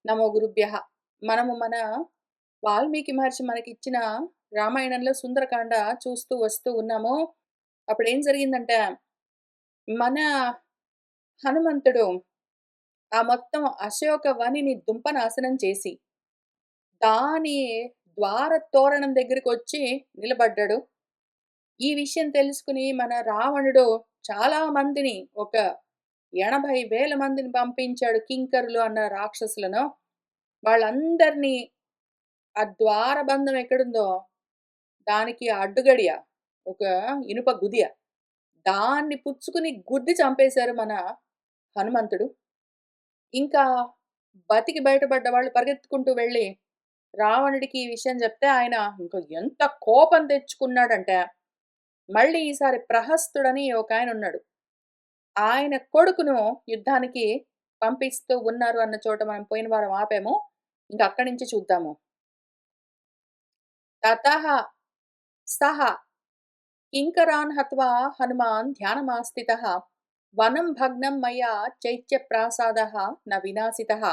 నమో గురుభ్యః. మనము మన వాల్మీకి మహర్షి మనకిచ్చిన రామాయణంలో సుందరకాండ చూస్తూ వస్తూ ఉన్నాము. అప్పుడేం జరిగిందంటే, మన హనుమంతుడు ఆ మొత్తం అశోక వనిని దుంపనాశనం చేసి, దాని ద్వార తోరణం దగ్గరికొచ్చి నిలబడ్డాడు. ఈ విషయం తెలుసుకుని మన రావణుడు చాలా మందిని ఒక 80,000 మందిని పంపించాడు. కింకరులు అన్న రాక్షసులను. వాళ్ళందరినీ ఆ ద్వారబంధం ఎక్కడుందో దానికి అడ్డుగడియ, ఒక ఇనుప గుదియ. దాన్ని పుచ్చుకుని గుద్ది చంపేశారు మన హనుమంతుడు. ఇంకా బతికి బయటపడ్డ వాళ్ళు పరిగెత్తుకుంటూ వెళ్ళి రావణుడికి ఈ విషయం చెప్తే ఆయన ఇంక ఎంత కోపం తెచ్చుకున్నాడంటే, మళ్ళీ ఈసారి ప్రహస్తుడని ఒకాయనున్నాడు. ఆయన కొడుకును యుద్ధానికి పంపిస్తూ ఉన్నారు అన్న చోట మనం పోయిన వారం ఆపాము. ఇంక అక్కడి నుంచి చూద్దాము. తతః సహ కింకరాన్ హత్వా హనుమాన్ ధ్యానమాస్థితః వనం భగ్నం మయా చైత్యప్రాసాదః న వినాశితః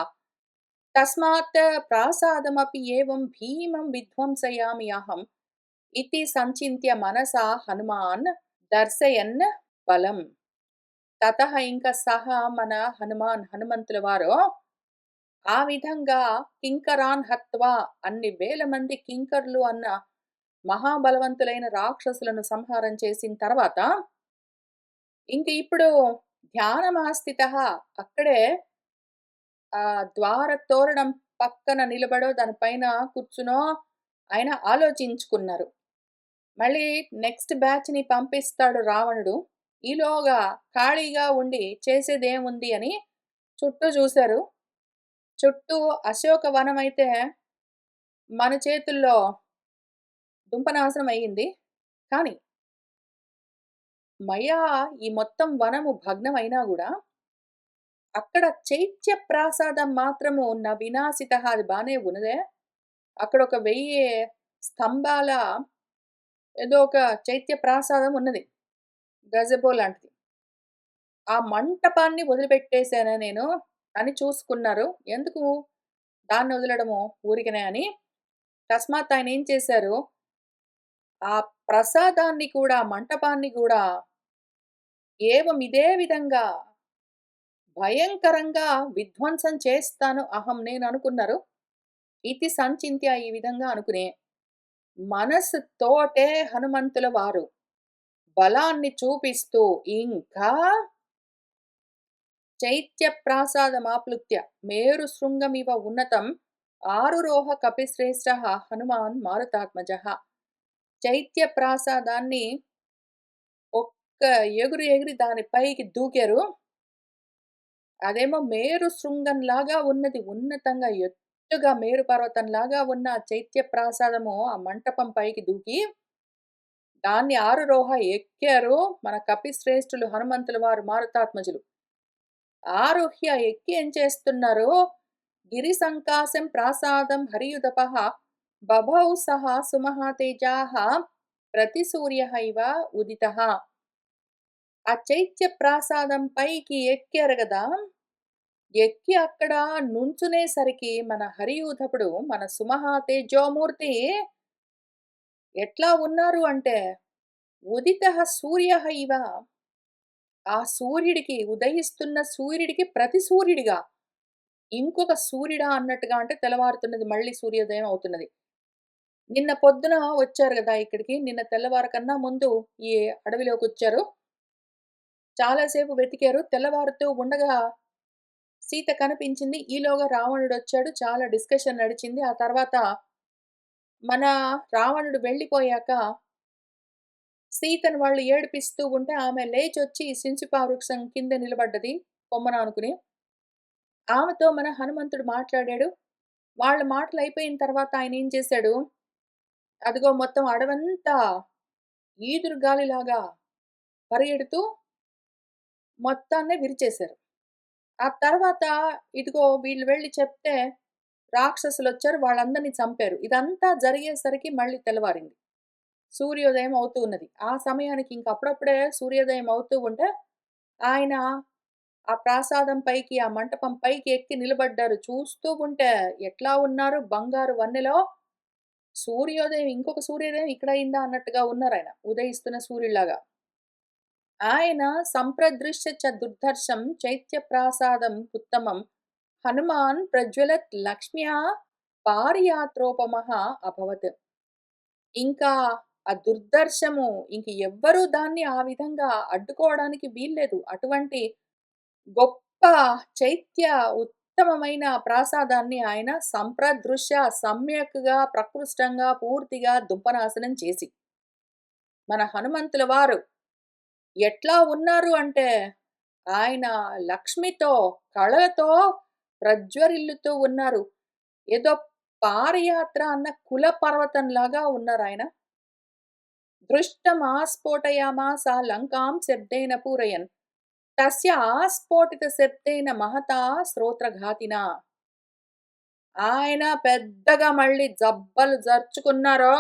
తస్మాత్ ప్రాసాదమపి ఏవం భీమం విధ్వంసయామి అహం ఇతి సంచింత్య మనసా హనుమాన్ దర్శయన్ బలం. తతః ఇంక సహా మన హనుమంతుల వారు ఆ విధంగా కింకరాన్ హత్వా అన్ని వేల మంది కింకర్లు అన్న మహాబలవంతులైన రాక్షసులను సంహారం చేసిన తర్వాత, ఇంక ఇప్పుడు ధ్యానమాస్థితః అక్కడే ద్వార తోరణం పక్కన నిలబడో, దానిపైన కూర్చునో ఆయన ఆలోచించుకున్నారు. మళ్ళీ నెక్స్ట్ బ్యాచ్‌ని పంపిస్తాడు రావణుడు. ఈలోగా ఖాళీగా ఉండి చేసేదేముంది అని చుట్టూ చూసారు. చుట్టూ అశోక వనమైతే మన చేతుల్లో దుంపనాశనం అయ్యింది. కానీ మయా ఈ మొత్తం వనము భగ్నమైనా గూడా, అక్కడ చైత్య ప్రాసాదం మాత్రము న వినాశితః అది బానే ఉన్నదే. అక్కడొక 1000 స్తంభాల ఏదో ఒక చైత్య ప్రాసాదం ఉన్నది. గజబో లాంటిది. ఆ మంటపాన్ని వదిలిపెట్టేసానే నేను అని చూసుకున్నారు. ఎందుకు దాన్ని వదలడము ఊరికనే అని. తస్మాత్ ఆయనేం చేశారు, ఆ ప్రసాదాన్ని కూడా, మంటపాన్ని గూడా ఏవం ఇదే విధంగా భయంకరంగా విధ్వంసం చేస్తాను అహం నేననుకున్నారు. ఇతి సంచింత్య ఈ విధంగా అనుకుని, మనస్సుతోటే హనుమంతుల వారు బలాన్ని చూపిస్తూ ఇంకా చైత్య ప్రాసాదమాప్లుత్య మేరు శృంగమివ ఉన్నతం ఆరురోహ కపిశ్రేష్ఠః హనుమాన్ మారుతాత్మజః. చైత్య ప్రాసాదాన్ని ఒక్క ఎగురు ఎగిరి దాని పైకి దూకారు. అదేమో మేరు శృంగంలాగా ఉన్నది. ఉన్నతంగా ఎత్తుగా మేరు పర్వతంలాగా ఉన్న ఆ చైత్య ప్రాసాదము ఆ మంటపం పైకి దూకి, దాన్ని ఆరురోహ ఎక్కారు మన కపిశ్రేష్ఠులు హనుమంతుల వారు మారుతాత్మజులు. ఆరుహ్య ఎక్కి ఏం చేస్తున్నారు, గిరి సంకాశం ప్రాసాదం హరియుదపః బభౌ సహ సుమహాతేజాః ప్రతిసూర్యః ఇవ ఉదితః. ఆ చైత్య ప్రాసాదం పైకి ఎక్కారు గదా! ఎక్కి అక్కడ నుంచునేసరికి మన హరియూధపుడు, మన సుమహా తేజోమూర్తి ఎట్లా ఉన్నారు అంటే, ఉదితః సూర్యః ఇవ, ఆ సూర్యుడికి, ఉదయిస్తున్న సూర్యుడికి ప్రతి సూర్యుడిగా, ఇంకొక సూర్యుడా అన్నట్టుగా, అంటే తెల్లవారుతున్నది, మళ్ళీ సూర్యోదయం అవుతున్నది. నిన్న పొద్దున వచ్చారు గదా ఇక్కడికి, నిన్న తెల్లవారు కన్నా ముందు ఈ అడవిలోకొచ్చారు. చాలా సేపు వెతికారు. తెల్లవారుతూ ఉండగా సీత కనిపించింది. ఈలోగా రావణుడొచ్చాడు. చాలా డిస్కషన్ నడిచింది. ఆ తర్వాత మన రావణుడు వెళ్ళిపోయాక సీతను వాళ్ళు ఏడిపిస్తూ ఉంటే ఆమె లేచొచ్చి సింసుపా వృక్షం కింద నిలబడ్డది కొమ్మన ఆనుకుని. ఆమెతో మన హనుమంతుడు మాట్లాడాడు. వాళ్ళ మాటలయిపోయిన తర్వాత ఆయనేం చేశాడు, అదిగో మొత్తం అడవంతా ఈదురు గాలిలాగా పరిగెడుతూ మొత్తాన్నే విరిచేశారు. ఆ తర్వాత ఇదిగో వీళ్ళు వెళ్లి చెప్తే రాక్షసులొచ్చారు. వాళ్ళందరిని చంపారు. ఇదంతా జరిగేసరికి మళ్ళీ తెల్లవారింది. సూర్యోదయం అవుతూ ఉన్నది. ఆ సమయానికి ఇంక అప్పుడప్పుడే సూర్యోదయం అవుతూ ఉంటే, ఆయన ఆ ప్రాసాదం పైకి, ఆ మంటపం పైకి ఎక్కి నిలబడ్డారు. చూస్తూ ఉంటే ఎట్లా ఉన్నారు బంగారు వన్నెలో సూర్యోదయం ఇంకొక సూర్యోదయం ఇక్కడయిందా అన్నట్టుగా ఉన్నారాయన. ఉదయిస్తున్న సూర్యుడిలాగా. ఆయన సంప్రదృశ్య చ దుర్ధర్షం చైత్యప్రాసాదం ఉత్తమం హనుమాన్ ప్రజ్వలత్ లక్ష్మ్యా పారియాత్రోపమః అభవత్. ఇంకా ఆ దుర్దర్శము ఇంక ఎవ్వరూ దాన్ని ఆ విధంగా అడ్డుకోవడానికి వీల్లేదు. అటువంటి గొప్ప చైత్య ఉత్తమమైన ప్రాసాదాన్ని ఆయన సంప్రదృశ్య సమ్యక్‌గా, ప్రకృష్టంగా, పూర్తిగా దుంపనాశనం చేసి, మన హనుమంతుల వారు ఎట్లా ఉన్నారు అంటే, ఆయన లక్ష్మితో, కళలతో ప్రజ్వరిల్లుతూ ఉన్నారు. ఏదో పారయాత్ర అన్న కుల పర్వతంలాగా ఉన్నారాయన. దృష్టమాస్ఫోటయామాస లంకాం శబ్దేన పూరయన్. తస్య ఆస్ఫోటిత శబ్దేన మహతా శ్రోత్రఘాతినా. ఆయన పెద్దగా మళ్ళీ జబ్బలు జరుచుకున్నారో,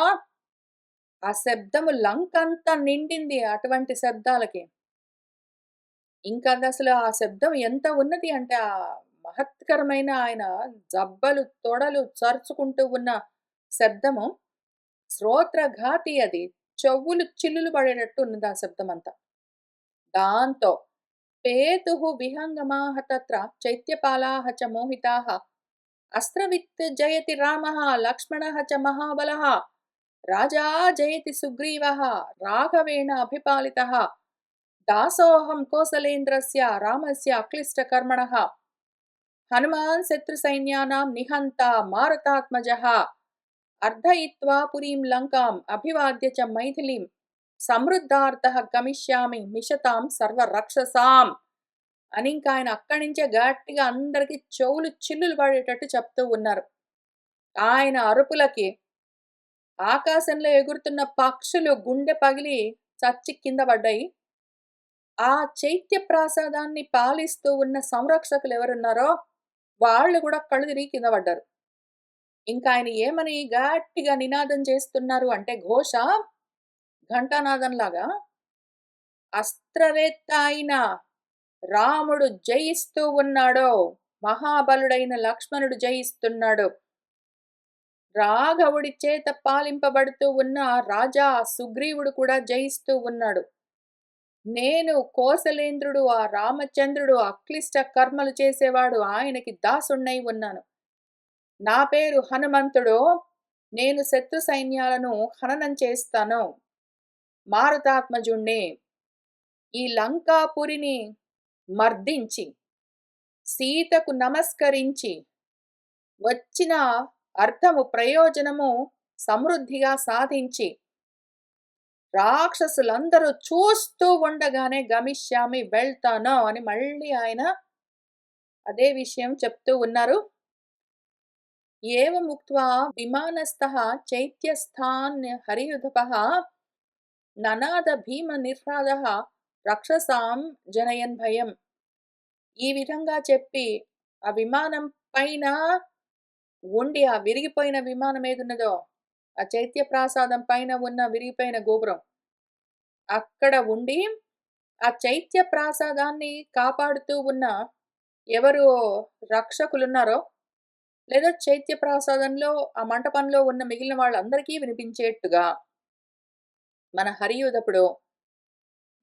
ఆ శబ్దము లంకంతా నిండింది అటువంటి శబ్దాలకి. ఇంకదసలు ఆ శబ్దం ఎంత ఉన్నది అంటే, ఆ మహత్కరమైన ఆయన జబ్బలు, తొడలు చరుచుకుంటూ ఉన్న శబ్దము శ్రోత్రఘాతి అది. చెవులు చిల్లులు పడేటట్టు ఉన్నది ఆ శబ్దమంతా. దాంతో పేతుః విహంగమాః తత్ర చైత్యపాలాః చ మోహితాః అస్త్రవిత్ జయతి రామः లక్ష్మణः చ మహాబలः రాజా జయతి సుగ్రీవः రాఘవేణ అభిపాలితः దాసోహం కోసలేంద్రస్య రామస్య అక్లిష్టకర్మణः హనుమాన్ శత్రుసైన్యానాం నిహంతా మారుతాత్మజः అర్ధయిత్వా పురీం లంకాం అభివాద్య చ మైథిలీం సమృద్ధార్థః గమిష్యామి మిషతాం సర్వరక్షసాం అని ఇంకా ఆయన అక్కడి నుంచే గట్టిగా అందరికి చెవులు చిల్లులు పడేటట్టు చెప్తూ ఉన్నారు. ఆయన అరుపులకి ఆకాశంలో ఎగురుతున్న పక్షులు గుండె పగిలి చచ్చి కింద పడ్డాయి. ఆ చైత్య ప్రాసాదాన్ని పాలిస్తూ ఉన్న సంరక్షకులు ఎవరున్నారో వాళ్ళు కూడా కళ్ళు తిరిగి కింద పడ్డారు. ఇంకా ఆయన ఏమని గట్టిగా నినాదం చేస్తున్నారు అంటే ఘోష ఘంటానాదంలాగా అస్త్రవేత్త అయిన రాముడు జయిస్తూ ఉన్నాడో, మహాబలుడైన లక్ష్మణుడు జయిస్తున్నాడు. రాఘవుడి చేత పాలింపబడుతూ ఉన్న రాజా సుగ్రీవుడు కూడా జయిస్తూ ఉన్నాడు. నేను కోసలేంద్రుడు, ఆ రామచంద్రుడు అక్లిష్ట కర్మలు చేసేవాడు ఆయనకి దాసుణ్ణై ఉన్నాను. నా పేరు హనుమంతుడు. నేను శత్రు సైన్యాలను హననం చేస్తాను. మారుతాత్మజుణ్ణి. ఈ లంకాపురిని మర్దించి, సీతకు నమస్కరించి, వచ్చిన అర్థము, ప్రయోజనము సమృద్ధిగా సాధించి, రాక్షసులందరూ చూస్తూ ఉండగానే గమిష్యామి వెళ్తాను అని మళ్ళీ ఆయన అదే విషయం చెప్తూ ఉన్నారు. ఏవముక్త్వా విమానస్థః చైత్యస్థాన్ హరియుధపః ననాద భీమ నిర్హ్లాదః రక్షసాం జనయన్ భయం. ఈ విధంగా చెప్పి ఆ విమానం పైన ఉండి ఆ విరిగిపోయిన విమానం ఏదున్నదో ఆ చైత్య ప్రాసాదం పైన ఉన్న విరిగిపోయిన గోపురం అక్కడ ఉండి ఆ చైత్య ప్రాసాదాన్ని కాపాడుతూ ఉన్న ఎవరు రక్షకులున్నారో లేదా చైత్య ప్రాసాదంలో ఆ మంటపంలో ఉన్న మిగిలిన వాళ్ళందరికీ వినిపించేట్టుగా మన హరియుధపుడు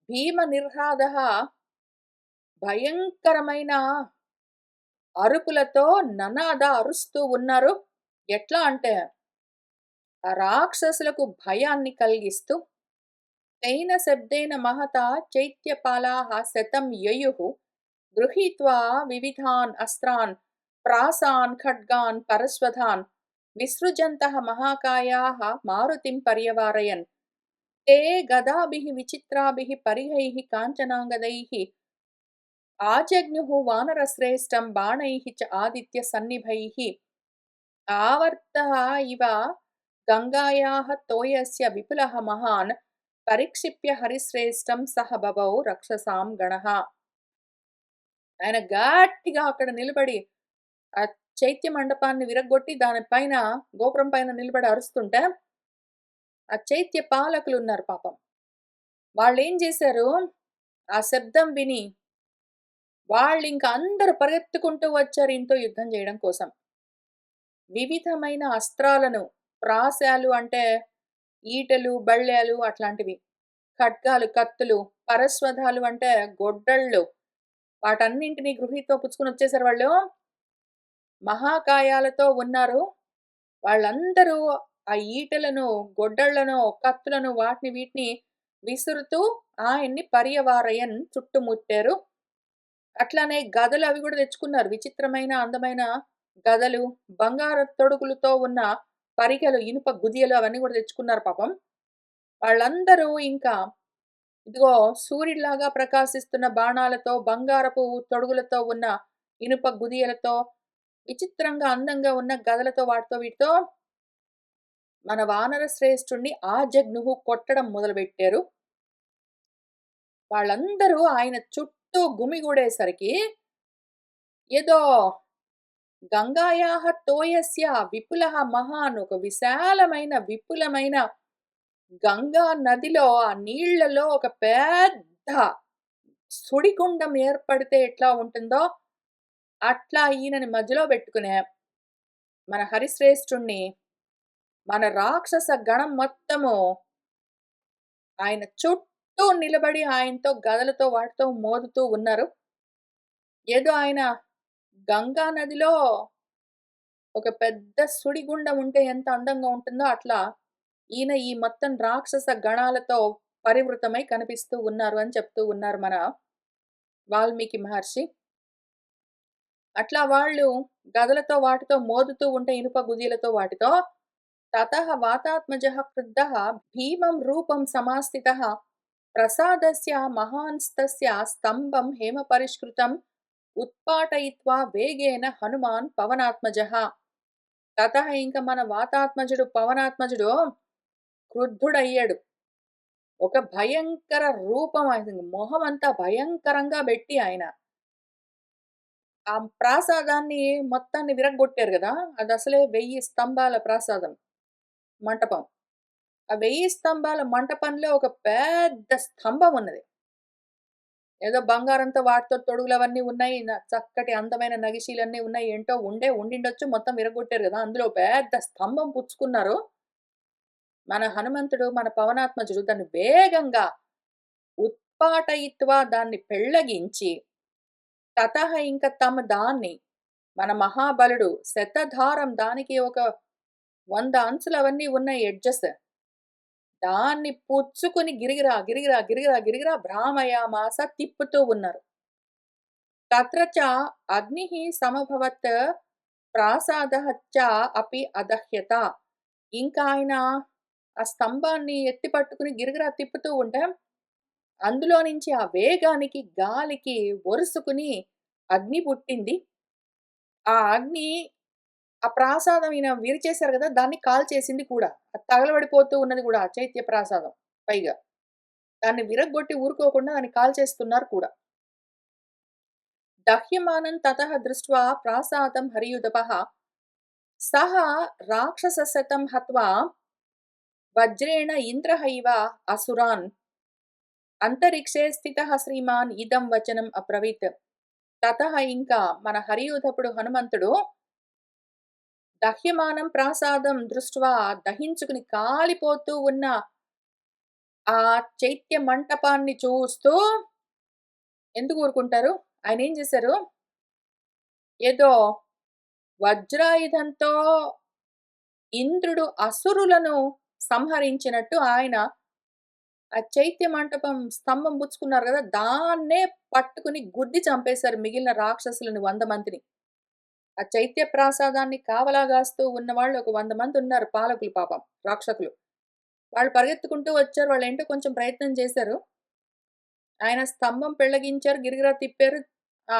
భీమ నిర్హాద భయంకరమైన అరుపులతో ననాద అరుస్తూ ఉన్నారు. ఎట్లా అంటే ఆ రాక్షసులకు భయాన్ని కలిగిస్తూ తైన శబ్దేన మహత చైత్యపాలాః శతం యయుః గృహీత్వా వివిధాన్ అస్త్రాన్ ప్రాసాన్ ఖడ్గాన్ పరశ్వథాన్ విసృజంతః మహాకాయాః మారుతిం పర్యవారయన్ ते गदाभिः विचित्राभिः परिहैः काञ्चनाङ्गदैः आजज्ञुः वानरश्रेष्ठं बाणैः च आदित्यसन्निभैः आवर्तः इव गङ्गायाः तोयस्य विपुलः महान् परिक्षिप्य హరిశ్రేష్టం సహ బభౌ రక్షసాం గణః. ఆయన గట్టిగా అక్కడ నిలబడి ఆ చైత్య మండపాన్ని విరగ్గొట్టి దానిపైన గోపురం పైన నిలబడి అరుస్తుంటే ఆ చైత్య పాలకులు ఉన్నారు పాపం. వాళ్ళేం చేశారు, ఆ శబ్దం విని వాళ్ళింక అందరూ పరిగెత్తుకుంటూ వచ్చారు ఈయనతో యుద్ధం జేయడం కోసం. వివిధమైన అస్త్రాలను ప్రాసాలు అంటే ఈటెలు, బళ్ళేలు అట్లాంటివి. ఖడ్గాలు, కత్తులు, పరస్వధాలు అంటే గొడ్డళ్ళు వాటన్నింటిని గృహీతో పుచ్చుకొనొచ్చేసారు వాళ్ళు. మహాకాయాలతో ఉన్నారు. వాళ్ళందరూ ఆ ఈటెలను, గొడ్డళ్ళను, కత్తులను వాటిని వీటిని విసురుతూ ఆయన్ని పర్యవారయన్ చుట్టుముట్టారు. అట్లానే గదలు అవి గూడా తెచ్చుకున్నారు. విచిత్రమైన, అందమైన గదలు, బంగారపు తొడుగులతో ఉన్న పరిగెలు, ఇనుప గుదియలు అవన్నీ గూడా తెచ్చుకున్నారు పాపం. వాళ్ళందరూ ఇంకా ఇదిగో సూర్యుడిలాగా ప్రకాశిస్తున్న బాణాలతో, బంగారపు తొడుగులతో ఉన్న ఇనుప గుదియలతో, విచిత్రంగా అందంగా ఉన్న గదలతో వాటితో వీటితో మన వానర శ్రేష్ఠుడిని ఆజగ్నుహు కొట్టడం మొదలుబెట్టారు. వాళ్ళందరూ ఆయన చుట్టూ గుమిగూడేసరికి ఏదో గంగాయాహ తోయస్య విపులః మహాన్ ఒక విశాలమైన, విపులమైన గంగా నదిలో ఆ నీళ్లలో ఒక పెద్ద సుడిగుండం ఏర్పడితే ఎట్లా ఉంటుందో, అట్లా ఈయనని మధ్యలో బెట్టుకునే మన హరిశ్రేష్ఠుడిని, మన రాక్షస గణం మొత్తము ఆయన చుట్టూ నిలబడి ఆయనతో గదలతో వాటితో మోదుతూ ఉన్నారు. ఏదో ఆయన గంగా నదిలో ఒక పెద్ద సుడిగుండం ఉంటే ఎంత అందంగా ఉంటుందో అట్లా ఈయన ఈ మొత్తం రాక్షస గణాలతో పరివృతమై కనిపిస్తూ ఉన్నారు అని చెప్తూ ఉన్నారు మన వాల్మీకి మహర్షి. అట్లా వాళ్ళు గదలతో వాటితో మోదుతూ ఉంటే ఇనుప గుదీలతో వాటితో తతః వాతాత్మజః క్రుద్ధః భీమం రూపం సమాస్థితః ప్రసాదస్య మహాంస్తస్య స్తంభం హేమపరిష్కృతం ఉత్పాటయిత్వా వేగేన హనుమాన్ పవనాత్మజః. తతః ఇంక మన వాతాత్మజుడు పవనాత్మజుడు క్రుద్ధుడయ్యాడు. ఒక భయంకర రూపం ఆయన మొహం అంతా భయంకరంగా బెట్టి ఆయన ఆ ప్రాసాదాన్ని మొత్తాన్ని విరగ్గొట్టారు గదా! అదసలే 1000 స్తంభాల ప్రాసాదం. మంటపం. ఆ 1000 స్తంభాల మంటపంలో ఒక పెద్ద స్తంభం ఉన్నది. ఏదో బంగారంతో వాటితో తొడుగులవన్నీ ఉన్నాయి. చక్కటి అందమైన నగిషీలన్నీ ఉన్నాయి. ఏంటో ఉండిండొచ్చు. మొత్తం విరగ్గొట్టారు గదా! అందులో పెద్ద స్తంభం పుచ్చుకున్నారు. మన హనుమంతుడు, మన పవనాత్మజుడు దాన్ని వేగంగా ఉత్పాటయిత్వా దాన్ని పెళ్లగించి, తతః ఇంక దాన్ని మన మహాబలుడు శతధారం దానికి ఒక 100 అంచులు అవన్నీ ఉన్నాయి ఎడ్జెస్. దాన్ని పుచ్చుకొని గిరిగిరా, గిరిగిరా, గిరిగిరా, గిరిగిరా భ్రామయామాస తిప్పుతూ ఉన్నారు. తత్ర చ అగ్నిః సమభవత్ ప్రాసాదః చ అపి అదహ్యత. ఇంకా ఆయన ఆ స్తంభాన్ని ఎత్తి పట్టుకుని గిరగిరా తిప్పుతూ ఉంటే, అందులో నుంచి ఆ వేగానికి, గాలికి ఒరుసుకుని అగ్ని పుట్టింది. ఆ అగ్ని ఆ ప్రాసాదం ఈయన విరిచేశారు గదా! దాన్ని కాల్చేసింది కూడా. అది తగలబడిపోతూ ఉన్నది గూడా ఆ చైత్య ప్రాసాదం పైగా. దాన్ని విరగ్గొట్టి ఊరుకోకుండా దాన్ని కాల్చేస్తున్నారు కూడా. దహ్యమానం తతః దృష్ట్వా ప్రాసాదం హరియుధపః సహ రాక్షసశతం హత్వా వజ్రేణ ఇంద్రహైవ అసురాన్ అంతరిక్షే స్థితః శ్రీమాన్ ఇదం వచనం అబ్రవీత్. తతః ఇంకా మన హరియూధపుడు హనుమంతుడు దహ్యమానం ప్రాసాదం దృష్ట్వా దహించుకుని కాలిపోతూ ఉన్న ఆ చైత్య మంటపాన్ని చూస్తూ ఎందుకు ఊరుకుంటారు? ఆయనేం చేశారు? ఏదో వజ్రాయుధంతో ఇంద్రుడు అసురులను సంహరించినట్టు ఆయన ఆ చైత్య మంటపం స్తంభం పుచ్చుకున్నారు గదా! దాన్నే పట్టుకుని గుద్ది చంపేశారు మిగిలిన రాక్షసులని 100 మందిని. ఆ చైత్య ప్రాసాదాన్ని కావలా గాస్తూ ఉన్నవాళ్ళు ఒక 100 మందున్నారు పాలకులు పాపం రాక్షసులు. వాళ్ళు పరిగెత్తుకుంటూ వచ్చారు. వాళ్ళేంటో కొంచెం ప్రయత్నం చేశారు. ఆయన స్తంభం పెళ్లగించారు, గిరగిరా తిప్పారు. ఆ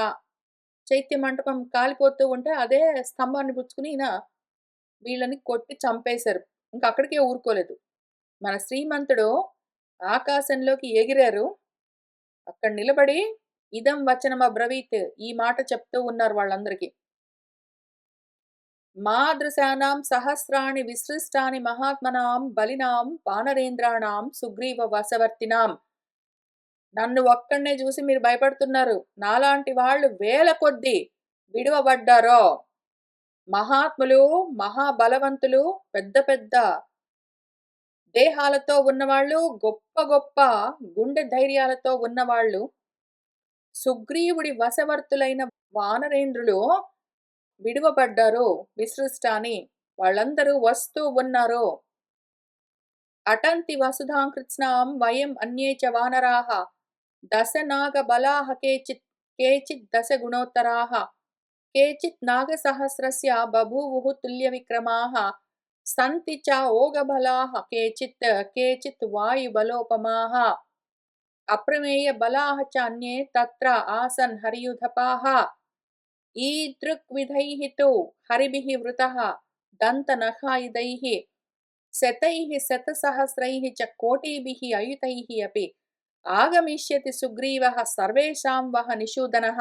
చైత్య మంటపం కాలిపోతూ ఉంటే అదే స్తంభాన్ని పుచ్చుకుని ఈయన వీళ్ళని కొట్టి చంపేశారు. ఇంక అక్కడికే ఊరుకోలేదు. మన శ్రీమంతుడు ఆకాశంలోకి ఎగిరారు. అక్కడ నిలబడి ఇదం వచనం అబ్రవీత్ ఈ మాట చెప్తూ ఉన్నారు వాళ్ళందరికీ. మాదృశానాం సహస్రాణి విసృష్టాని మహాత్మనాం బలినాం వానరేంద్రాణాం సుగ్రీవ వశవర్తినాం నన్ను ఒక్కడినే చూసి మీరు భయపడుతున్నారు. నాలాంటి వాళ్ళు వేల కొద్దీ విడువబడ్డారో. మహాత్ములు, మహాబలవంతులు, పెద్ద పెద్ద దేహాలతో ఉన్నవాళ్ళు, గొప్ప గొప్ప గుండె ధైర్యాలతో ఉన్నవాళ్ళు, సుగ్రీవుడి వశవర్తులైన వానరేంద్రులు విడువబడ్డారు విసృష్టాని. వాళ్ళందరూ వస్తూ ఉన్నారు. అటంతి వసుధాం కృత్స్నాం వయం అన్యే చ వానరాః దశ నాగ బలాః కేచిత్ దశ గుణోత్తరాః కేచిత్ నాగసహస్రస్య బభూవుః తుల్య విక్రమాః సంతి చ ఓగబలాః కేచిత్ వాయుబలోపమాః అప్రమేయ బలాః చ అన్యే తత్ర ఆసన్ హరియుధపాః ఈదృగ్విధైః తు హరిభిః వృతః దంతనఖాయుధైః శతైః శతసహస్రైః చ కోటిభిః అయుతైః అపి ఆగమిష్యతి సుగ్రీవః సర్వేషాం వః నిషూదనః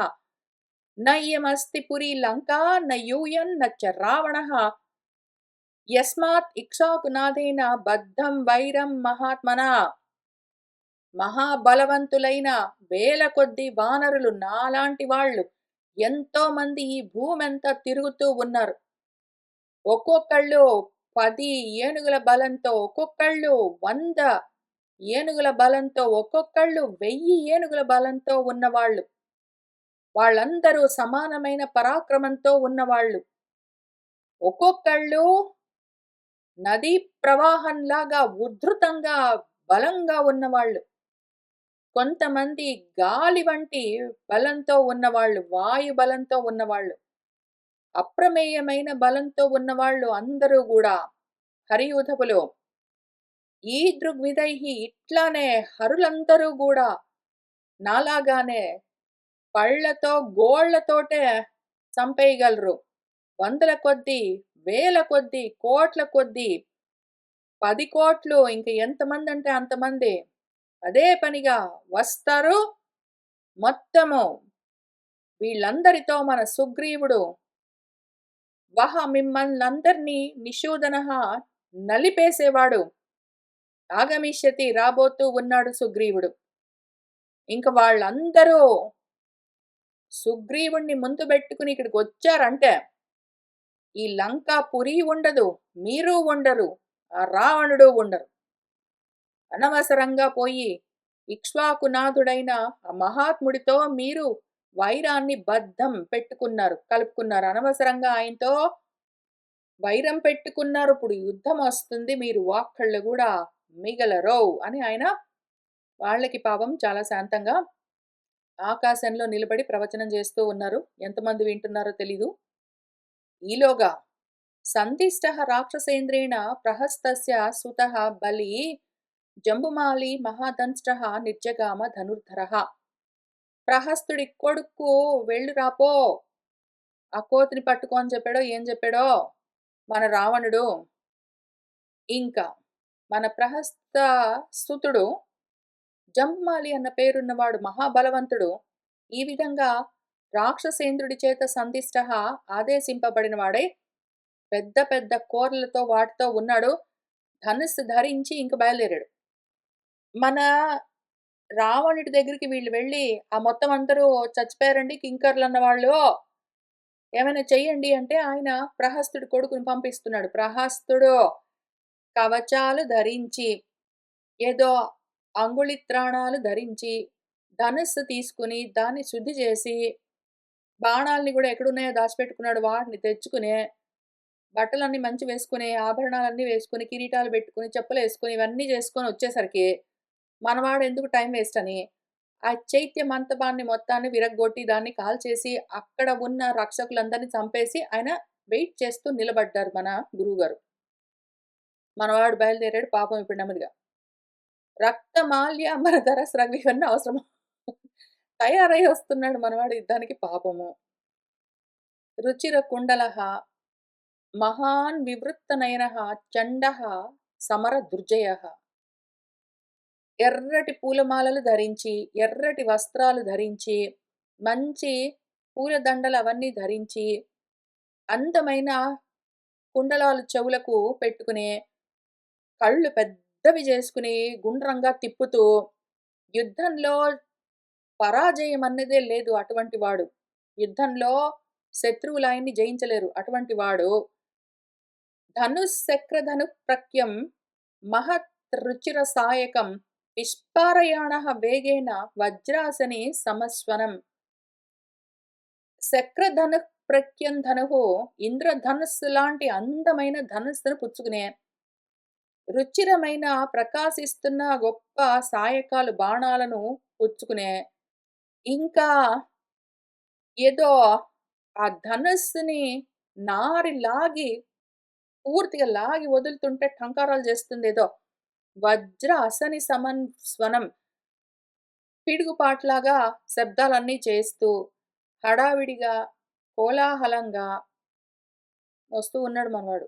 న ఇయమస్తి పురీ లంకా న యూయన్ న చ రావణః యస్మాత్ ఇక్ష్వాకునాథేన బద్ధం వైరం మహాత్మనా. మహాబలవంతులైన వేల కొద్ది వానరులు నాలాంటి వాళ్ళు ఎంతో మంది ఈ భూమంతా తిరుగుతూ ఉన్నారు. ఒక్కొక్కళ్ళు 10 ఏనుగుల బలంతో, ఒక్కొక్కళ్ళు 100 ఏనుగుల బలంతో, ఒక్కొక్కళ్ళు 1000 ఏనుగుల బలంతో ఉన్నవాళ్ళు. వాళ్ళందరూ సమానమైన పరాక్రమంతో ఉన్నవాళ్ళు. ఒక్కొక్కళ్ళు నదీ ప్రవాహంలాగా ఉద్ధృతంగా బలంగా ఉన్నవాళ్ళు. కొంతమంది గాలి వంటి బలంతో ఉన్నవాళ్ళు, వాయు బలంతో ఉన్నవాళ్ళు, అప్రమేయమైన బలంతో ఉన్నవాళ్ళు అందరూ కూడా హరియూధపులు. ఈ దృగ్విధైః ఇట్లానే హరులందరూ కూడా నాలాగానే పళ్ళతో గోళ్లతోటే చంపేయగలరు. వందల కొద్దీ, వేల కొద్దీ, కోట్ల కొద్దీ, 10 కోట్లు, ఇంక ఎంతమంది అంటే అంతమంది అదే పనిగా వస్తారు. మొత్తము వీళ్ళందరితో మన సుగ్రీవుడు వహ మిమ్మల్నందరినీ నిషూదనః నలిపేసేవాడు. ఆగమిష్యతి రాబోతూ ఉన్నాడు సుగ్రీవుడు. ఇంక వాళ్ళందరూ సుగ్రీవుణ్ణి ముందు పెట్టుకుని ఇక్కడికి వచ్చారంటే ఈ లంకాపురి ఉండదు, మీరు ఉండరు, ఆ రావణుడు ఉండరు. అనవసరంగా పోయి ఇక్ష్వాకునాథుడైన ఆ మహాత్ముడితో మీరు వైరాన్ని బద్ధం కలుపుకున్నారు. అనవసరంగా ఆయనతో వైరం పెట్టుకున్నారు. ఇప్పుడు యుద్ధం వస్తుంది, మీరు ఒక్కళ్ళు కూడా మిగలరో అని ఆయన వాళ్ళకి పాపం చాలా శాంతంగా ఆకాశంలో నిలబడి ప్రవచనం చేస్తూ ఉన్నారు. ఎంతమంది వింటున్నారో తెలీదు. ఈలోగా సందిష్టః రాక్షసేంద్రేణ ప్రహస్తస్య సుతః బలి జంబుమాలి మహాదంష్టః నిర్జగామ ధనుర్ధరః. ప్రహస్తుడి కొడుకు వెళ్ళు రాపో, ఆ కోతిని పట్టుకో అని చెప్పాడో ఏం చెప్పాడో మన రావణుడు. ఇంకా మన ప్రహస్త సుతుడు జంబుమాలి అన్న పేరున్నవాడు మహాబలవంతుడు. ఈ విధంగా రాక్షసేంద్రుడి చేత సందిష్టః ఆదేశింపబడిన వాడై పెద్ద పెద్ద కోర్లతో వాటితో ఉన్నాడు. ధనుస్సు ధరించి ఇంక బయలుదేరాడు. మన రావణుడి దగ్గరికి వీళ్ళు వెళ్ళి ఆ మొత్తం అందరూ చచ్చిపోయారండి కింకర్లు అన్నవాళ్ళు, ఏమైనా చెయ్యండి అంటే ఆయన ప్రహస్తుడి కొడుకుని పంపిస్తున్నాడు. ప్రహస్తుడు కవచాలు ధరించి, ఏదో అంగుళిత్రాణాలు ధరించి, ధనుస్సు తీసుకుని దాన్ని శుద్ధి చేసి, బాణాలని కూడా ఎక్కడున్నాయో దాచిపెట్టుకున్నాడు. వాటిని తెచ్చుకునే, బట్టలన్నీ మంచి వేసుకుని, ఆభరణాలన్నీ వేసుకుని, కిరీటాలు పెట్టుకుని, చెప్పులు వేసుకుని, ఇవన్నీ చేసుకొని వచ్చేసరికి మనవాడు ఎందుకు టైం వేస్ట్ అని ఆ చైత్య మంటపాన్ని మొత్తాన్ని విరగ్గొట్టి దాన్ని కాల్చేసి అక్కడ ఉన్న రక్షకులందరినీ చంపేసి ఆయన వెయిట్ చేస్తూ నిలబడ్డారు మన గురువుగారు. మనవాడు బయలుదేరాడు పాపం ఇప్పుడు నెమ్మదిగా. రక్తమాల్య అమరధర స్రగ్వి ఇవన్నీ అవసరమా? తయారై వస్తున్నాడు మనవాడు యుద్ధానికి పాపము. రుచిర కుండలః మహాన్ వివృత్త నయనః చండః సమర దుర్జయః. ఎర్రటి పూలమాలలు ధరించి, ఎర్రటి వస్త్రాలు ధరించి, మంచి పూలదండలు అవన్నీ ధరించి, అందమైన కుండలాలు చెవులకు పెట్టుకుని, కళ్ళు పెద్దవి చేసుకుని గుండ్రంగా తిప్పుతూ యుద్ధంలో పరాజయం అన్నదే లేదు అటువంటి వాడు. యుద్ధంలో శత్రువులాయన్ని జయించలేరు. అటువంటి వాడు ధనుశ్చక్రధనుఃప్రఖ్యం మహత్ రుచిరసాయకం విస్పారయాణః వేగేన వజ్రాసనే సమస్వనం. శక్రధనుఃప్రఖ్యం ధనుః ఇంద్రధనుస్సు లాంటి అందమైన ధనుస్సును పుచ్చుకునే, రుచిరమైన ప్రకాశిస్తున్న గొప్ప సాయకాలు బాణాలను పుచ్చుకునే, ఇంకా ఏదో ఆ ధనుస్సుని నారి లాగి పూర్తిగా లాగి వదులుతుంటే ఠంకారాలు చేస్తుందేదో. వజ్ర అసని సమన్స్వనం పిడుగుపాటులాగా శబ్దాలన్నీ చేస్తూ, హడావిడిగా, కోలాహలంగా వస్తూ ఉన్నాడు మనవాడు.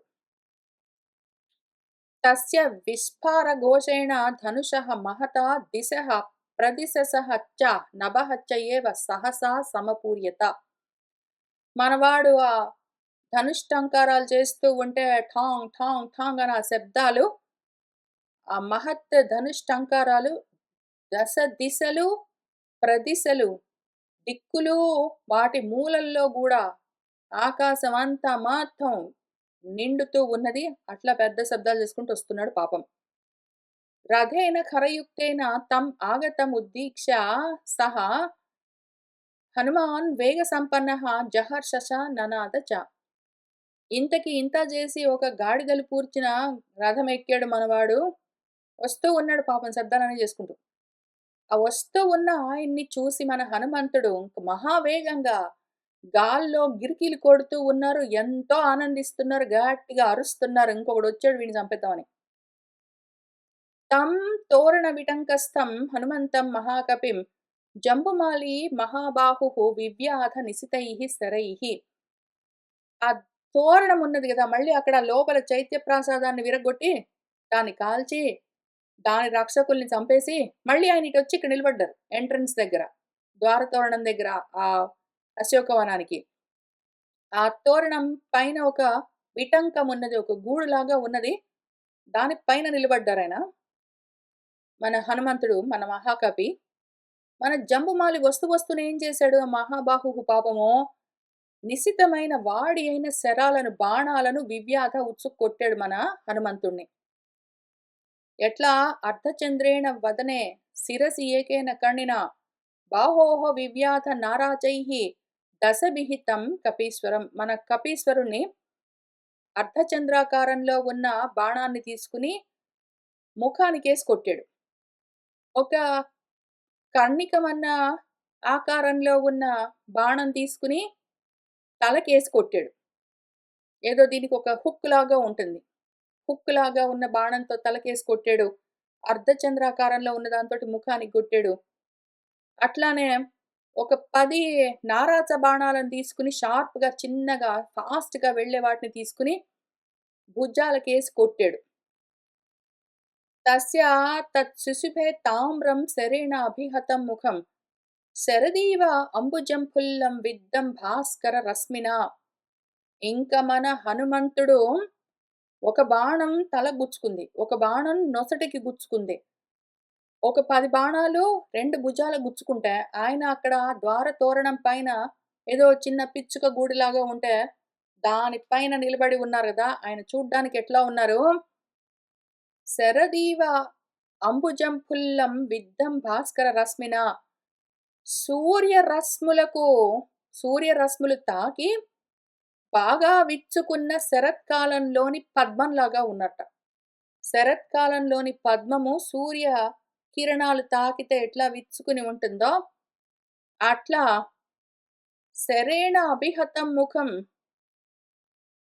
తస్య విస్ఫారఘోషేణ ధనుషః మహతా దిశః ప్రదిశసః చ నభః చ ఏవ సహసా సమపూర్యత. మనవాడు ఆ ధనుష్టంకారాలు చేస్తూ ఉంటే ఠాంగ్ ఠాంగ్ ఠాంగ్ అని ఆ శబ్దాలు, ఆ మహత్ ధనుష్టంకారాలు దశ దిశలు, ప్రదిశలు, దిక్కులు, వాటి మూలల్లో గూడా ఆకాశమంతా మొత్తం నిండుతూ ఉన్నది. అట్లా పెద్ద శబ్దాలు చేసుకుంటూ వస్తున్నాడు పాపం. రథేన ఖరయుక్తేన తం ఆగతముద్దీక్ష్య సహ హనుమాన్ వేగ సంపన్నః జహర్షశ ననాద చ. ఇంతకి ఇంత చేసి ఒక గాడిదలు పూడ్చిన రథం ఎక్కాడు మనవాడు. వస్తూ ఉన్నాడు పాపం శబ్దాలన్నీ చేసుకుంటూ. ఆ వస్తూ ఉన్న ఆయన్ని చూసి మన హనుమంతుడు ఇంక మహావేగంగా గాల్లో గిరికీలు కొడుతూ ఉన్నారు. ఎంతో ఆనందిస్తున్నారు. గట్టిగా అరుస్తున్నారు. ఇంకొకడొచ్చాడు వీడిని చంపేద్దామని. తం తోరణ విటంకస్థం హనుమంతం మహాకపిం జంబుమాలి మహాబాహుః వివ్యాధ నిశితైః శరైః. ఆ తోరణం ఉన్నది గదా! మళ్ళీ అక్కడ లోపల చైత్య ప్రాసాదాన్ని విరగ్గొట్టి, దాన్ని కాల్చి, దాని రక్షకుల్ని చంపేసి, మళ్ళీ ఆయన ఇటొచ్చి ఇక్కడ నిలబడ్డారు. ఎంట్రన్స్ దగ్గర. ద్వారతోరణం దగ్గర ఆ అశోకవనానికి. ఆ తోరణం పైన ఒక విటంకం ఉన్నది. ఒక గూడులాగా ఉన్నది. దాని పైన నిలబడ్డారాయన. మన హనుమంతుడు, మన మహాకవి. మన జంబుమాలి వస్తూనే ఏం చేశాడు ఆ మహాబాహువు పాపము, నిశితమైన వాడి అయిన శరాలను, బాణాలను వివ్యాధ ఉచ్చుకొట్టాడు మన హనుమంతుణ్ణి. ఎట్లా అర్ధచంద్రేణ వదనే శిరసి ఏకేన కర్ణినా బాహోః వివ్యాధ నారాజైః దశభిహితం కపీశ్వరం. మన కపీశ్వరుణ్ణి అర్ధచంద్రాకారంలో ఉన్న బాణాన్ని తీసుకుని ముఖానికేసి కొట్టాడు. ఒక కర్ణికమన్న ఆకారంలో ఉన్న బాణం తీసుకుని తలకేసి కొట్టాడు. ఏదో దీనికి ఒక హుక్ లాగా ఉంటుంది. హుక్ లాగా ఉన్న బాణంతో తలకేసి కొట్టాడు. అర్ధచంద్రాకారంలో ఉన్న దాంతోటి ముఖానికి కొట్టాడు. అట్లానే ఒక 10 నారాచ బాణాలను తీసుకుని షార్ప్‌గా, చిన్నగా, ఫాస్ట్‌గా వెళ్ళే వాటిని తీసుకుని భుజాలకేసి కొట్టాడు. తస్య తత్సుషుభే తామ్రం శరేణ అభిహతం ముఖం శరదీవ అంబుజం ఫుల్లం విద్దం భాస్కర రశ్మినా. ఇంక మన హనుమంతుడు ఒక బాణం తల గుచ్చుకుంది. ఒక బాణం నొసటికి గుచ్చుకుంది. ఒక 10 బాణాలు 2 భుజాలకు గుచ్చుకుంటే, ఆయన అక్కడ ద్వార తోరణం పైన ఏదో చిన్న పిచ్చుక గూడులాగా ఉంటే, దాని పైన నిలబడి ఉన్నారు గదా! ఆయన చూడ్డానికి ఎట్లా ఉన్నారు? శరదీవ అంబుజం ఫుల్లం విద్దం భాస్కర రశ్మినా. సూర్యరశ్ములకు సూర్యరశ్ములు తాకి బాగా విచ్చుకున్న శరత్కాలంలోని పద్మంలాగా ఉన్నట్ట. శరత్కాలంలోని పద్మము సూర్య కిరణాలు తాకితే ఎట్లా విచ్చుకుని ఉంటుందో, అట్లా శరేణ అభిహతం ముఖం,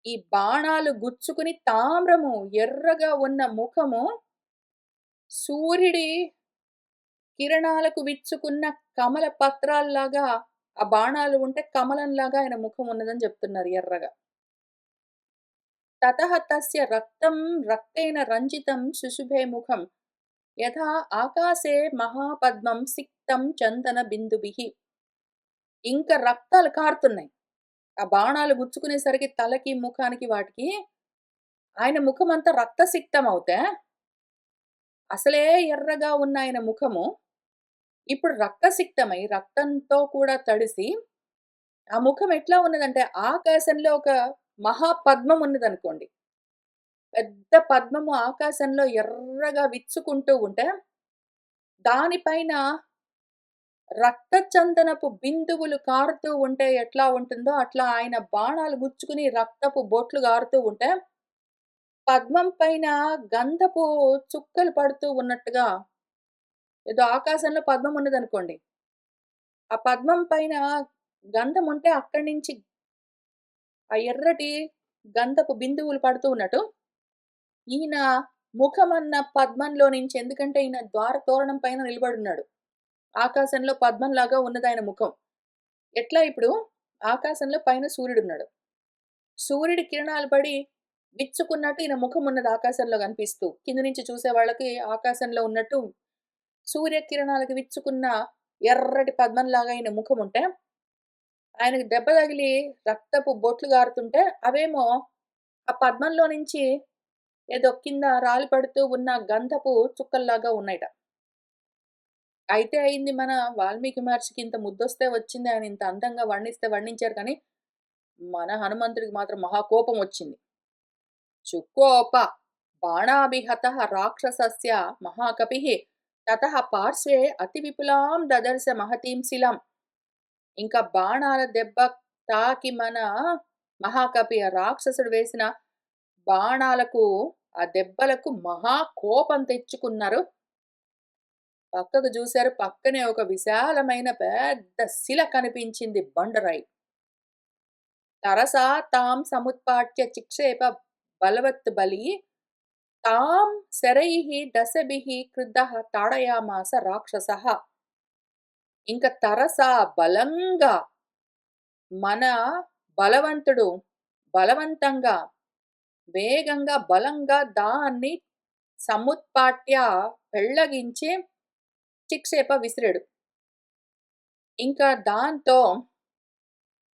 ఈ బాణాలు గుచ్చుకుని తామ్రము ఎర్రగా ఉన్న ముఖము సూర్యుడి కిరణాలకు విచ్చుకున్న కమల పత్రాల్లాగా ఆ బాణాలు ఉంటే కమలంలాగా ఆయన ముఖం ఉన్నదని చెప్తున్నారు ఎర్రగా. తతః తస్య రక్తం రక్తేన రంజితం శుశుభే ముఖం యథా ఆకాశే మహాపద్మం సిక్తం చందన బిందుభిః. ఇంక రక్తాలు కారుతున్నాయి. ఆ బాణాలు గుచ్చుకునేసరికి తలకి, ముఖానికి వాటికి ఆయన ముఖమంతా రక్తసిక్తం అవుతే, అసలే ఎర్రగా ఉన్న ఆయన ముఖము ఇప్పుడు రక్తసిక్తమై రక్తంతో కూడా తడిసి ఆ ముఖం ఎట్లా ఉన్నదంటే ఆకాశంలో ఒక మహాపద్మం ఉన్నదనుకోండి. పెద్ద పద్మము ఆకాశంలో ఎర్రగా విచ్చుకుంటూ ఉంటే, దానిపైన రక్తచందనపు బిందువులు కారుతూ ఉంటే ఎట్లా ఉంటుందో, అట్లా ఆయన బాణాలు గుచ్చుకుని రక్తపు బొట్లు గారుతూ ఉంటే, పద్మం పైన గంధపు చుక్కలు పడుతూ ఉన్నట్టుగా, ఏదో ఆకాశంలో పద్మం ఉన్నదనుకోండి. ఆ పద్మం పైన గంధం ఉంటే అక్కడి నుంచి ఆ ఎర్రటి గంధపు బిందువులు పడుతూ ఉన్నట్టు, ఈయన ముఖమన్న పద్మంలో నుంచి ఎందుకంటే ఈయన ద్వార తోరణం పైన నిలబడున్నాడు. ఆకాశంలో పద్మంలాగా ఉన్నదాయన ముఖం. ఎట్లా ఇప్పుడు ఆకాశంలో పైన సూర్యుడున్నాడు. సూర్యుడి కిరణాలు పడి విచ్చుకున్నట్టు ఈయన ముఖం ఉన్నది ఆకాశంలో కనిపిస్తూ. కింద నుంచి చూసే వాళ్ళకి ఆకాశంలో ఉన్నట్టు సూర్యకిరణాలకి విచ్చుకున్న ఎర్రటి పద్మంలాగా ఈయన ముఖం ఉంటే, ఆయనకి దెబ్బ తగిలి రక్తపు బొట్లు గారుతుంటే, అవేమో ఆ పద్మంలో నుంచి ఏదో కింద రాలి పడుతూ ఉన్న గంధపు చుక్కల్లాగా ఉన్నాయిట. అయితే అయింది మన వాల్మీకి మహర్షికి ఇంత ముద్దొస్తే వచ్చింది. ఆయన ఇంత అందంగా వర్ణిస్తే వర్ణించారు కానీ, మన హనుమంతుడికి మాత్రం మహా కోపం వచ్చింది. చుక్కోప బాణాభిహతః రాక్షసస్య మహాకపిః తతః పార్శ్వే అతి విపులాం దదర్శ మహతీం శిలాం. ఇంకా బాణాల దెబ్బ తాకి మన మహాకపి ఆ రాక్షసుడు వేసిన బాణాలకు, ఆ దెబ్బలకు మహా కోపం తెచ్చుకున్నారు. పక్కకు జూసారు. పక్కనే ఒక విశాలమైన పెద్ద శిల కనిపించింది బండరాయి. తరసా తాం సముత్పాట్య చిక్షేప బలవత్ బలి తాం శరైః దశభిః క్రుద్ధః తాడయామాస రాక్షసః. ఇంక తరసా బలంగా మన బలవంతుడు బలవంతంగా, వేగంగా, బలంగా దాన్ని సముత్పాట్య పెళ్లగించి చిక్షేప విసిరాడు. ఇంకా దాంతో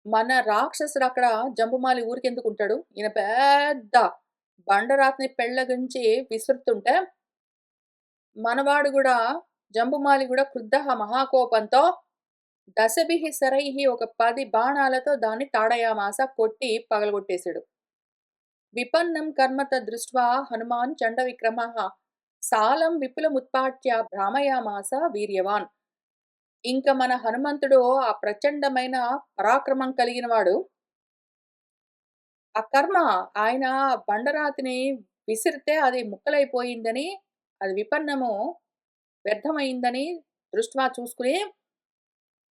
మన రాక్షసుడక్కడ జంబుమాలి ఊరికెందుకుంటాడు? ఈయన పెద్ద బండరాతిని పెళ్లగించి విసురుతుంటే, మనవాడు గూడా జంబుమాలి గూడా క్రుద్ధః మహాకోపంతో దశభిః శరైః ఒక 10 బాణాలతో దాన్ని తాడయామాస కొట్టి పగలగొట్టేసాడు. విపన్నం కర్మ తద్దృష్ట్వా హనుమాన్ చండవిక్రమః సాలం విపులముత్పాట్య భ్రామయామాస వీర్యవాన్. ఇంక మన హనుమంతుడు ఆ ప్రచండమైన పరాక్రమం కలిగిన వాడు. ఆ కర్మ ఆయన బండరాతిని విసిరితే అది ముక్కలైపోయిందని, అది విపన్నము వ్యర్థమైందని దృష్ట్వా చూసుకుని,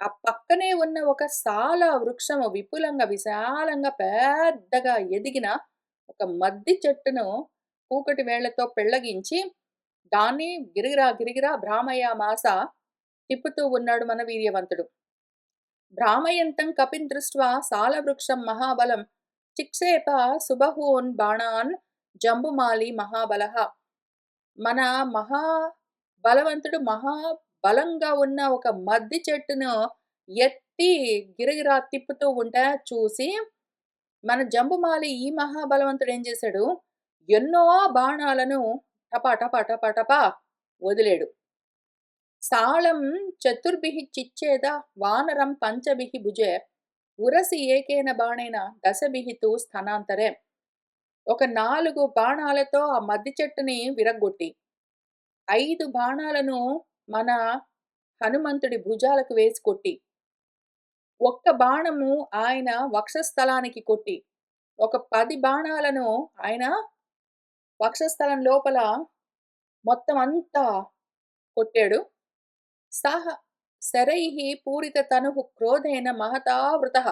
ఆ పక్కనే ఉన్న ఒక సాల వృక్షము విపులంగా, విశాలంగా, పెద్దగా ఎదిగిన ఒక మద్ది చెట్టును కూకటి వేళ్ళతో పెళ్లగించి, దాన్ని గిరగిరా గిరగిరా భ్రామయామాస తిప్పుతూ ఉన్నాడు మన వీర్యవంతుడు. భ్రామయంతం కపిన్ దృష్ట్వా సాలవృక్షం మహాబలం చిక్షేప సుబహూన్ బాణాన్ జంబుమాలి మహాబలః. మన మహా బలవంతుడు మహా బలంగా ఉన్న ఒక మద్ది చెట్టును ఎత్తి గిరగిరా తిప్పుతూ ఉంటే చూసి, మన జంబుమాలి ఈ మహాబలవంతుడు ఏం చేశాడు? ఎన్నో బాణాలను టపా టపా టపా టపా వదిలాడు. సాళం చతుర్భిః చిచ్ఛేద వానరం పంచభిః భుజే ఉరసి ఏకేన బాణేన దశభిః తు స్థానాంతరే. ఒక 4 బాణాలతో ఆ మద్ది చెట్టుని విరగ్గొట్టి, 5 బాణాలను మన హనుమంతుడి భుజాలకు వేసి కొట్టి, ఒక్క బాణము ఆయన వక్షస్థలానికి కొట్టి, ఒక 10 బాణాలను ఆయన వక్షస్థలం లోపల మొత్తం అంతా కొట్టాడు. సహ శరైః పూరితతనుః క్రోధేన మహతా వృతః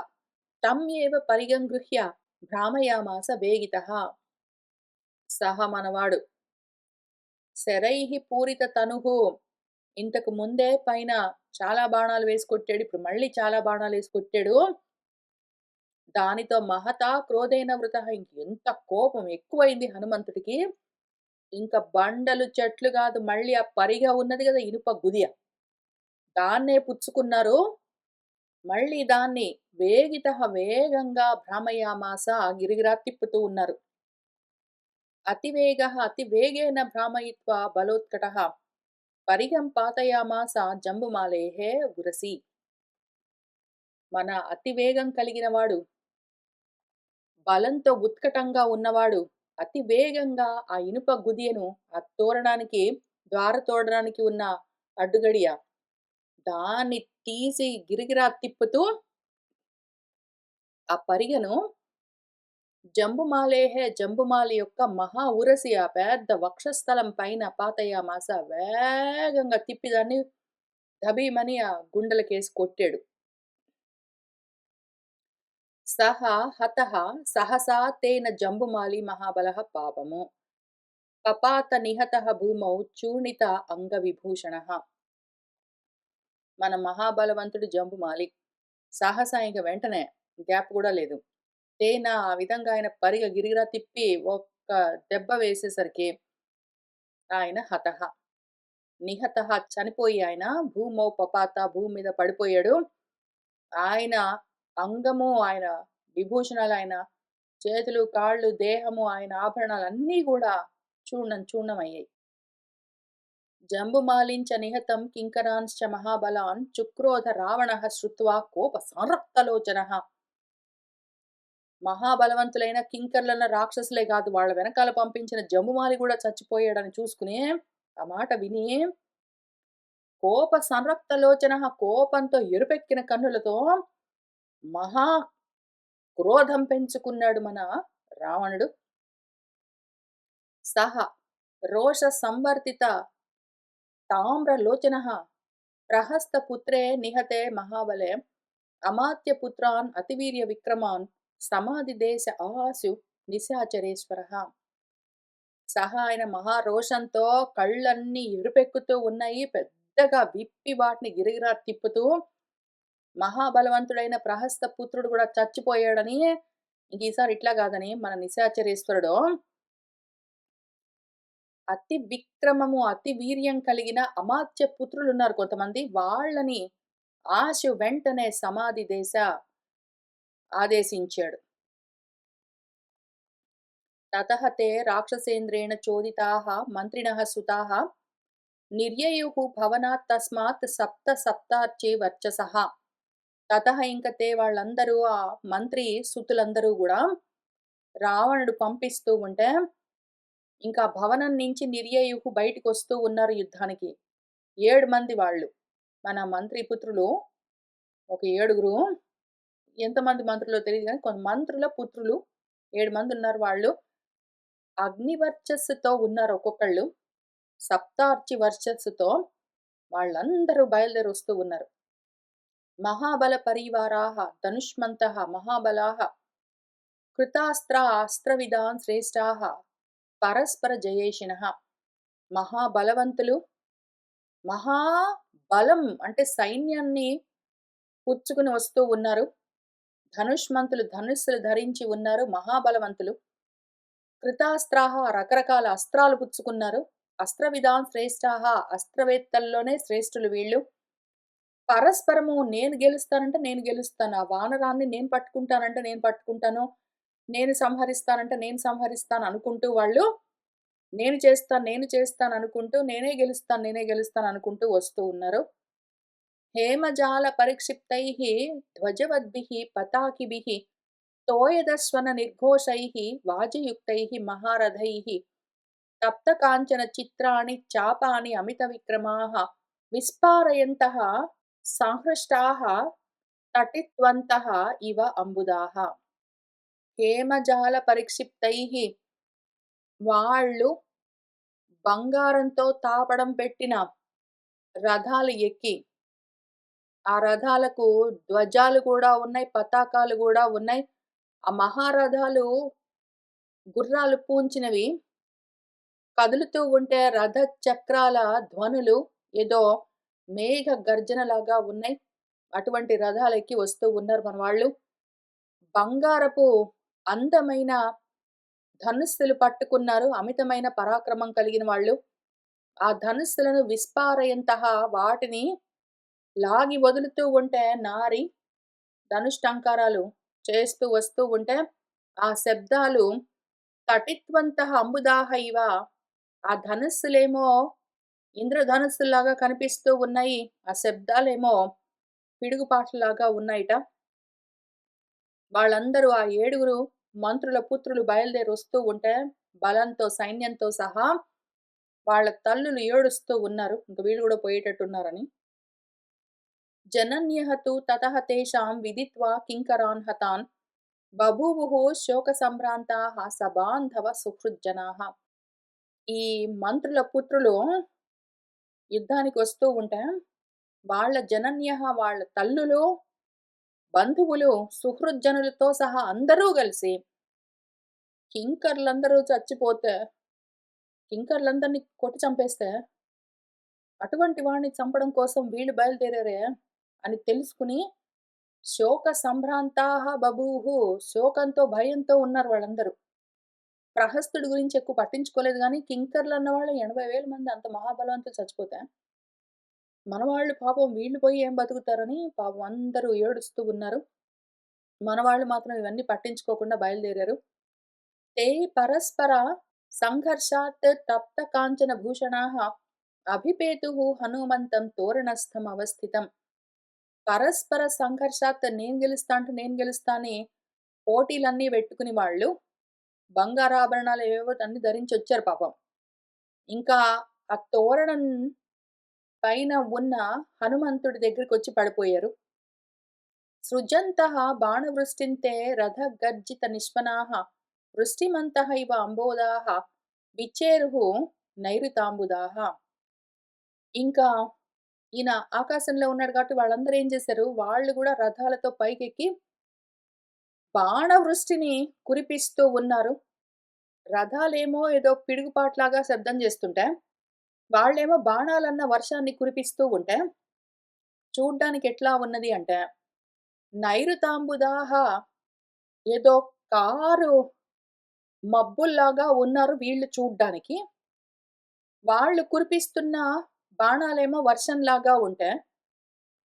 తం ఏవ పరిగంగృహ్య భ్రామయామాస వేగితః. సహ మనవాడు శరైః పూరితతనుః, ఇంతకు ముందే పైన చాలా బాణాలు వేసి కొట్టాడు. ఇప్పుడు మళ్ళీ చాలా బాణాలు వేసి కొట్టాడు. దానితో మహతా క్రోధేన వృతః, ఇంకెంత కోపం ఎక్కువైంది హనుమంతుడికి. ఇంక బండలు చెట్లు గాదు, మళ్ళీ ఆ పరిగ ఉన్నది గదా! ఇనుప గుదియ, దాన్నే పుచ్చుకున్నారు. మళ్ళీ దాన్ని వేగితః వేగంగా భ్రామయామాస గిరగిరా తిప్పుతూ ఉన్నారు. అతివేగః అతివేగేన భ్రామయిత్వా బలోత్కటః. పరిగం పాతయామాస జంబుమాలేహ ఉరసి. మన అతి వేగం కలిగిన వాడు, బలంతో ఉత్కటంగా ఉన్నవాడు అతి వేగంగా ఆ ఇనుప గుదియను ఆ తోరణానికి ద్వార తోరణానికి ఉన్న అడ్డుగడియ దాన్ని తీసి గిరిగిరా తిప్పుతూ ఆ పరిగెను జంబుమాలి యొక్క మహా ఉరసి ఆ పెద్ద వక్షస్థలం పైన పాతయామాస వేగంగా తిప్పి దాన్ని ధబీమని ఆ గుండెలకేసి కొట్టాడు. సహ హతః సహసా తేన జంబుమాలి మహాబలః పాపము. పపాత నిహతః భూమౌ చూర్ణిత అంగవిభూషణః. మన మహాబలవంతుడు జంబుమాలి. సాహసా ఇంక వెంటనే గ్యాప్ గూడా లేదు. తేన ఆ విధంగా ఆయన పరిగె గిరగిరా తిప్పి ఒక్క దెబ్బ వేసేసరికి ఆయన హతః. నిహతః చనిపోయి ఆయన భూమౌ పపాత భూమి మీద పడిపోయాడు. ఆయన అంగము, ఆయన విభూషణాలయన చేతులు, కాళ్ళు, దేహము, ఆయన ఆభరణాలన్నీ గూడా చూర్ణం చూర్ణమయ్యాయి. జంబుమాలించ నిహతం కింకరాంశ్చ మహాబలాన్ చుక్రోధ రావణః శ్రుత్వా కోప సంరక్తలోచనః. మహాబలవంతులైన కింకర్లన్న రాక్షసులే గాదు, వాళ్ళ వెనకాల పంపించిన జంబుమాలి గూడా చచ్చిపోయాడని చూసుకుని, ఆ మాట విని కోప సంరక్తలోచనః కోపంతో ఎరుపెక్కిన కన్నులతో మహా క్రోధం పెంచుకున్నాడు మన రావణుడు. సహ రోష సంవర్తిత తామ్రలోచనః ప్రహస్తపుత్రే నిహతే మహాబలే అమాత్యపుత్రాన్ అతివీర్య విక్రమాన్ సమాధిదేశ ఆశు నిశాచరేశ్వరః. సహా ఆయన మహారోషంతో కళ్ళన్నీ ఎరుపెక్కుతూ ఉన్నాయి. పెద్దగా విప్పి వాటిని గిరగిరా తిప్పుతూ మహాబలవంతుడైన ప్రహస్త పుత్రుడు కూడా చచ్చిపోయాడని, ఇంక ఈసారి ఇట్లా కాదని మన నిశాచరేశ్వరుడు అతి విక్రమము, అతి వీర్యం కలిగిన అమాత్య పుత్రులున్నారు కొంతమంది. వాళ్ళని ఆశు వెంటనే సమాధి దేశ ఆదేశించాడు. తతః తే రాక్షసేంద్రేణ చోదితాః మంత్రిణః సుతాః నిర్యయుః భవనాత్ తస్మాత్ సప్త సప్తార్చే వర్చసః. తతః ఇంక తే వాళ్ళందరూ ఆ మంత్రి సుతులందరూ గూడా రావణుడు పంపిస్తూ ఉంటే, ఇంకా భవనం నుంచి నిర్యయుః బయటికొస్తూ ఉన్నారు యుద్ధానికి. 7 మంది వాళ్ళు. మన మంత్రి పుత్రులు ఒక 7గురు. ఎంతమంది మంత్రులో తెలీదు గానీ, కొంత మంత్రుల పుత్రులు 7 మందున్నారు వాళ్ళు. అగ్ని వర్చస్సుతో ఉన్నారు ఒక్కొక్కళ్ళు. సప్తార్చి వర్చస్సుతో వాళ్ళందరూ బయలుదేరొస్తూ ఉన్నారు. మహాబల పరివారాః ధనుష్మంతః మహాబలాః కృతాస్త్రా అస్త్రవిదాన్ శ్రేష్ఠాః పరస్పర జయేషిణః. మహాబలవంతులు, మహాబలం అంటే సైన్యాన్ని పుచ్చుకుని వస్తూ ఉన్నారు. ధనుష్మంతులు ధనుస్సులు ధరించి ఉన్నారు మహాబలవంతులు. కృతాస్త్రాః రకరకాల అస్త్రాలు పుచ్చుకున్నారు. అస్త్రవిదాన్ శ్రేష్ఠాః అస్త్రవేత్తల్లోనే శ్రేష్ఠులు వీళ్ళు. పరస్పరము నేను గెలుస్తానంటే నేను గెలుస్తాను. ఆ వానరాన్ని నేను పట్టుకుంటానంటే నేను పట్టుకుంటాను. నేను సంహరిస్తానంటే నేను సంహరిస్తాను అనుకుంటూ వాళ్ళు నేను చేస్తాను అనుకుంటూ నేనే గెలుస్తాను అనుకుంటూ వస్తూ ఉన్నారు. హేమజాల పరిక్షిప్తైః ధ్వజవద్భిః పతాకిభిః తోయదస్వన నిర్ఘోషైః వాజయుక్తైః మహారథైః తప్తకాంచన చిత్రాణి చాపాని అమిత విక్రమాః విస్పారయంతః సంహృష్టాః తటిత్వంతః ఇవ అంబుదాః. హేమజాల పరిక్షిప్తైః వాళ్ళు బంగారంతో తాపడం పెట్టిన రథాలు ఎక్కి, ఆ రథాలకు ధ్వజాలు కూడా ఉన్నాయి, పతాకాలు గూడా ఉన్నాయి. ఆ మహారథాలు గుర్రాలు పూంచినవి. కదులుతూ ఉంటే రథ చక్రాల ధ్వనులు ఏదో మేఘ గర్జనలాగా ఉన్నాయి. అటువంటి రథాలెక్కి వస్తూ ఉన్నారు మన వాళ్ళు. బంగారపు అందమైన ధనుస్సులు పట్టుకున్నారు. అమితమైన పరాక్రమం కలిగిన వాళ్ళు. ఆ ధనుస్సులను విస్పారయంతః వాటిని లాగి వదులుతూ ఉంటే నారి ధనుష్టంకారాలు చేస్తూ వస్తూ ఉంటే, ఆ శబ్దాలు తటిత్వంతః అంబుదాః ఇవ. ఆ ధనుస్సులేమో ఇంద్రధనుస్సుల్లాగా కనిపిస్తూ ఉన్నాయి. ఆ శబ్దాలేమో పిడుగుపాట్లలాగా ఉన్నాయిట. వాళ్ళందరూ ఆ 7గురు మంత్రుల పుత్రులు బయలుదేరొస్తూ ఉంటే, బలంతో, సైన్యంతో సహా వాళ్ళ తల్లులు ఏడుస్తూ ఉన్నారు. ఇంక వీళ్ళు గూడా పోయేటట్టున్నారని. జనన్యః తు తతః తేషాం విదిత్వా కింకరాన్ హతాన్ బభూవుః శోకసంభ్రాంతాః సబాంధవ సుహృజ్జనాః. ఈ మంత్రుల పుత్రులు యుద్ధానికొస్తూ ఉంటే, వాళ్ళ జనన్యః వాళ్ళ తల్లులు, బంధువులు, సుహృజ్జనులతో సహా అందరూ గలిసి కింకర్లందరూ చచ్చిపోతే, కింకర్లందరిని కొట్టి చంపేస్తే, అటువంటి వాడిని చంపడం కోసం వీళ్ళు బయలుదేరారే అని తెలుసుకుని, శోక సంభ్రాంతాః బభూవు. శోకంతో, భయంతో ఉన్నారు వాళ్ళందరూ. ప్రహస్తుడి గురించి ఎక్కువ పట్టించుకోలేదు గానీ, కింకర్లన్న వాళ్ళు 80,000 మంది అంత మహాబలవంతులు చచ్చిపోతే, మనవాళ్ళు పాపం వీళ్ళు పోయి ఏం బతుకుతారని పాపం అందరూ ఏడుస్తూ ఉన్నారు. మనవాళ్ళు మాత్రం ఇవన్నీ పట్టించుకోకుండా బయలుదేరారు. ते పరస్పర సంఘర్షాత్ తప్త కాంచన భూషణాః అభిపేతుః హనుమంతం తోరణస్థం అవస్థితం. పరస్పర సంఘర్షాత్ నేను గెలుస్తా అంటే నేను గెలుస్తా అని పోటీలన్నీ పెట్టుకుని వాళ్ళు బంగారాభరణాలు ఏవేవో అన్ని ధరించొచ్చారు పాపం. ఇంకా ఆ తోరణం పైన ఉన్న హనుమంతుడి దగ్గరికొచ్చి పడిపోయారు. సృజంతః బాణవృష్టింతే రథగర్జిత నిష్పన్నాః వృష్టిమంతః ఇవ అంబోదాః విచ్చేరుః నైరుతాంబుదాః. ఇంకా ఈయన ఆకాశంలో ఉన్నాడు కాబట్టి వాళ్ళందరూ ఏం చేశారు, వాళ్ళు గూడా రథాలతో పైకెక్కి బాణవృష్టిని కురిపిస్తూ ఉన్నారు. రథాలేమో ఏదో పిడుగుపాటులాగా శబ్దం చేస్తుంటే, వాళ్ళేమో బాణాలన్న వర్షాన్ని కురిపిస్తూ ఉంటే, చూడ్డానికి ఎట్లా ఉన్నది అంటే, నైరుతాంబుదాః ఏదో కారు మబ్బుల్లాగా ఉన్నారు వీళ్ళు చూడ్డానికి. వాళ్ళు కురిపిస్తున్న బాణాలేమో వర్షంలాగా ఉంటే,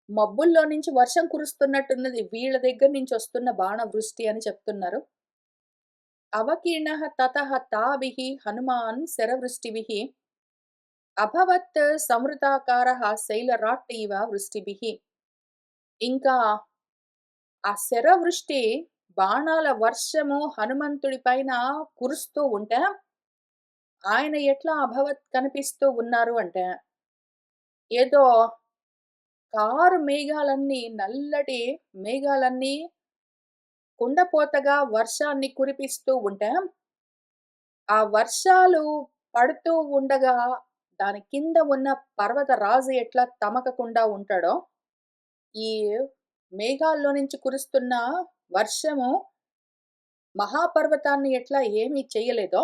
మబ్బుల్లో నుంచి వర్షం కురుస్తున్నట్టున్నది వీళ్ళ దగ్గర నుంచి వస్తున్న బాణవృష్టి అని చెప్తున్నారు. అవకీర్ణః తతః తాభిః హనుమాన్ శరవృష్టిభిః అభవత్ సంవృతాకారః శైలరాట్ట ఇవ వృష్టిభిః. ఇంకా ఆ శరవృష్టి బాణాల వర్షము హనుమంతుడి పైన కురుస్తూ ఉంటే, ఆయన ఎట్లా అభవత్ కనిపిస్తూ ఉన్నారు అంటే, ఏదో కారు మేఘాలన్నీ నల్లటి మేఘాలన్నీ కుండపోతగా వర్షాన్ని కురిపిస్తూ ఉంటే, ఆ వర్షాలు పడుతూ ఉండగా దాని కింద ఉన్న పర్వత రాజు ఎట్లా తమకకుండా ఉంటాడో, ఈ మేఘాల్లో నుంచి కురుస్తున్న వర్షము మహాపర్వతాన్ని ఎట్లా ఏమీ చెయ్యలేదో,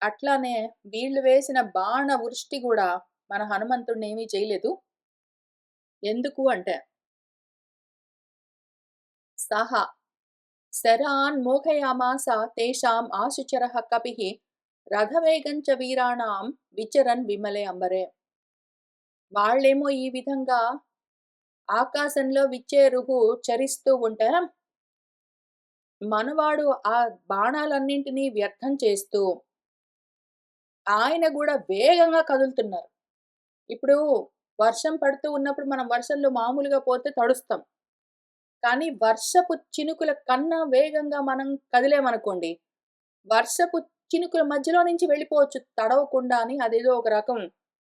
అట్లానే వీళ్ళు వేసిన బాణ వృష్టి గూడా మన హనుమంతుడిని ఏమీ చేయలేదు. ఎందుకు అంటే, సహ శరాన్ మోఘయామాస తేషాం ఆశుచరః కపిః రథవేగం చ వీరాణాం విచరన్ విమలే అంబరే. వాళ్ళేమో ఈ విధంగా ఆకాశంలో విచ్చేరుహు చరిస్తూ ఉంటే, మనవాడు ఆ బాణాలన్నింటినీ వ్యర్థం చేస్తూ, ఆయన గూడా వేగంగా కదులుతున్నారు. ఇప్పుడు వర్షం పడుతూ ఉన్నప్పుడు మనం వర్షంలో మామూలుగా పోతే తడుస్తాం. కానీ వర్షపు చినుకుల కన్నా వేగంగా మనం కదిలామనుకోండి, వర్షపు చినుకుల మధ్యలో నుంచి వెళ్ళిపోవచ్చు తడవకుండా అని అదేదో ఒక రకం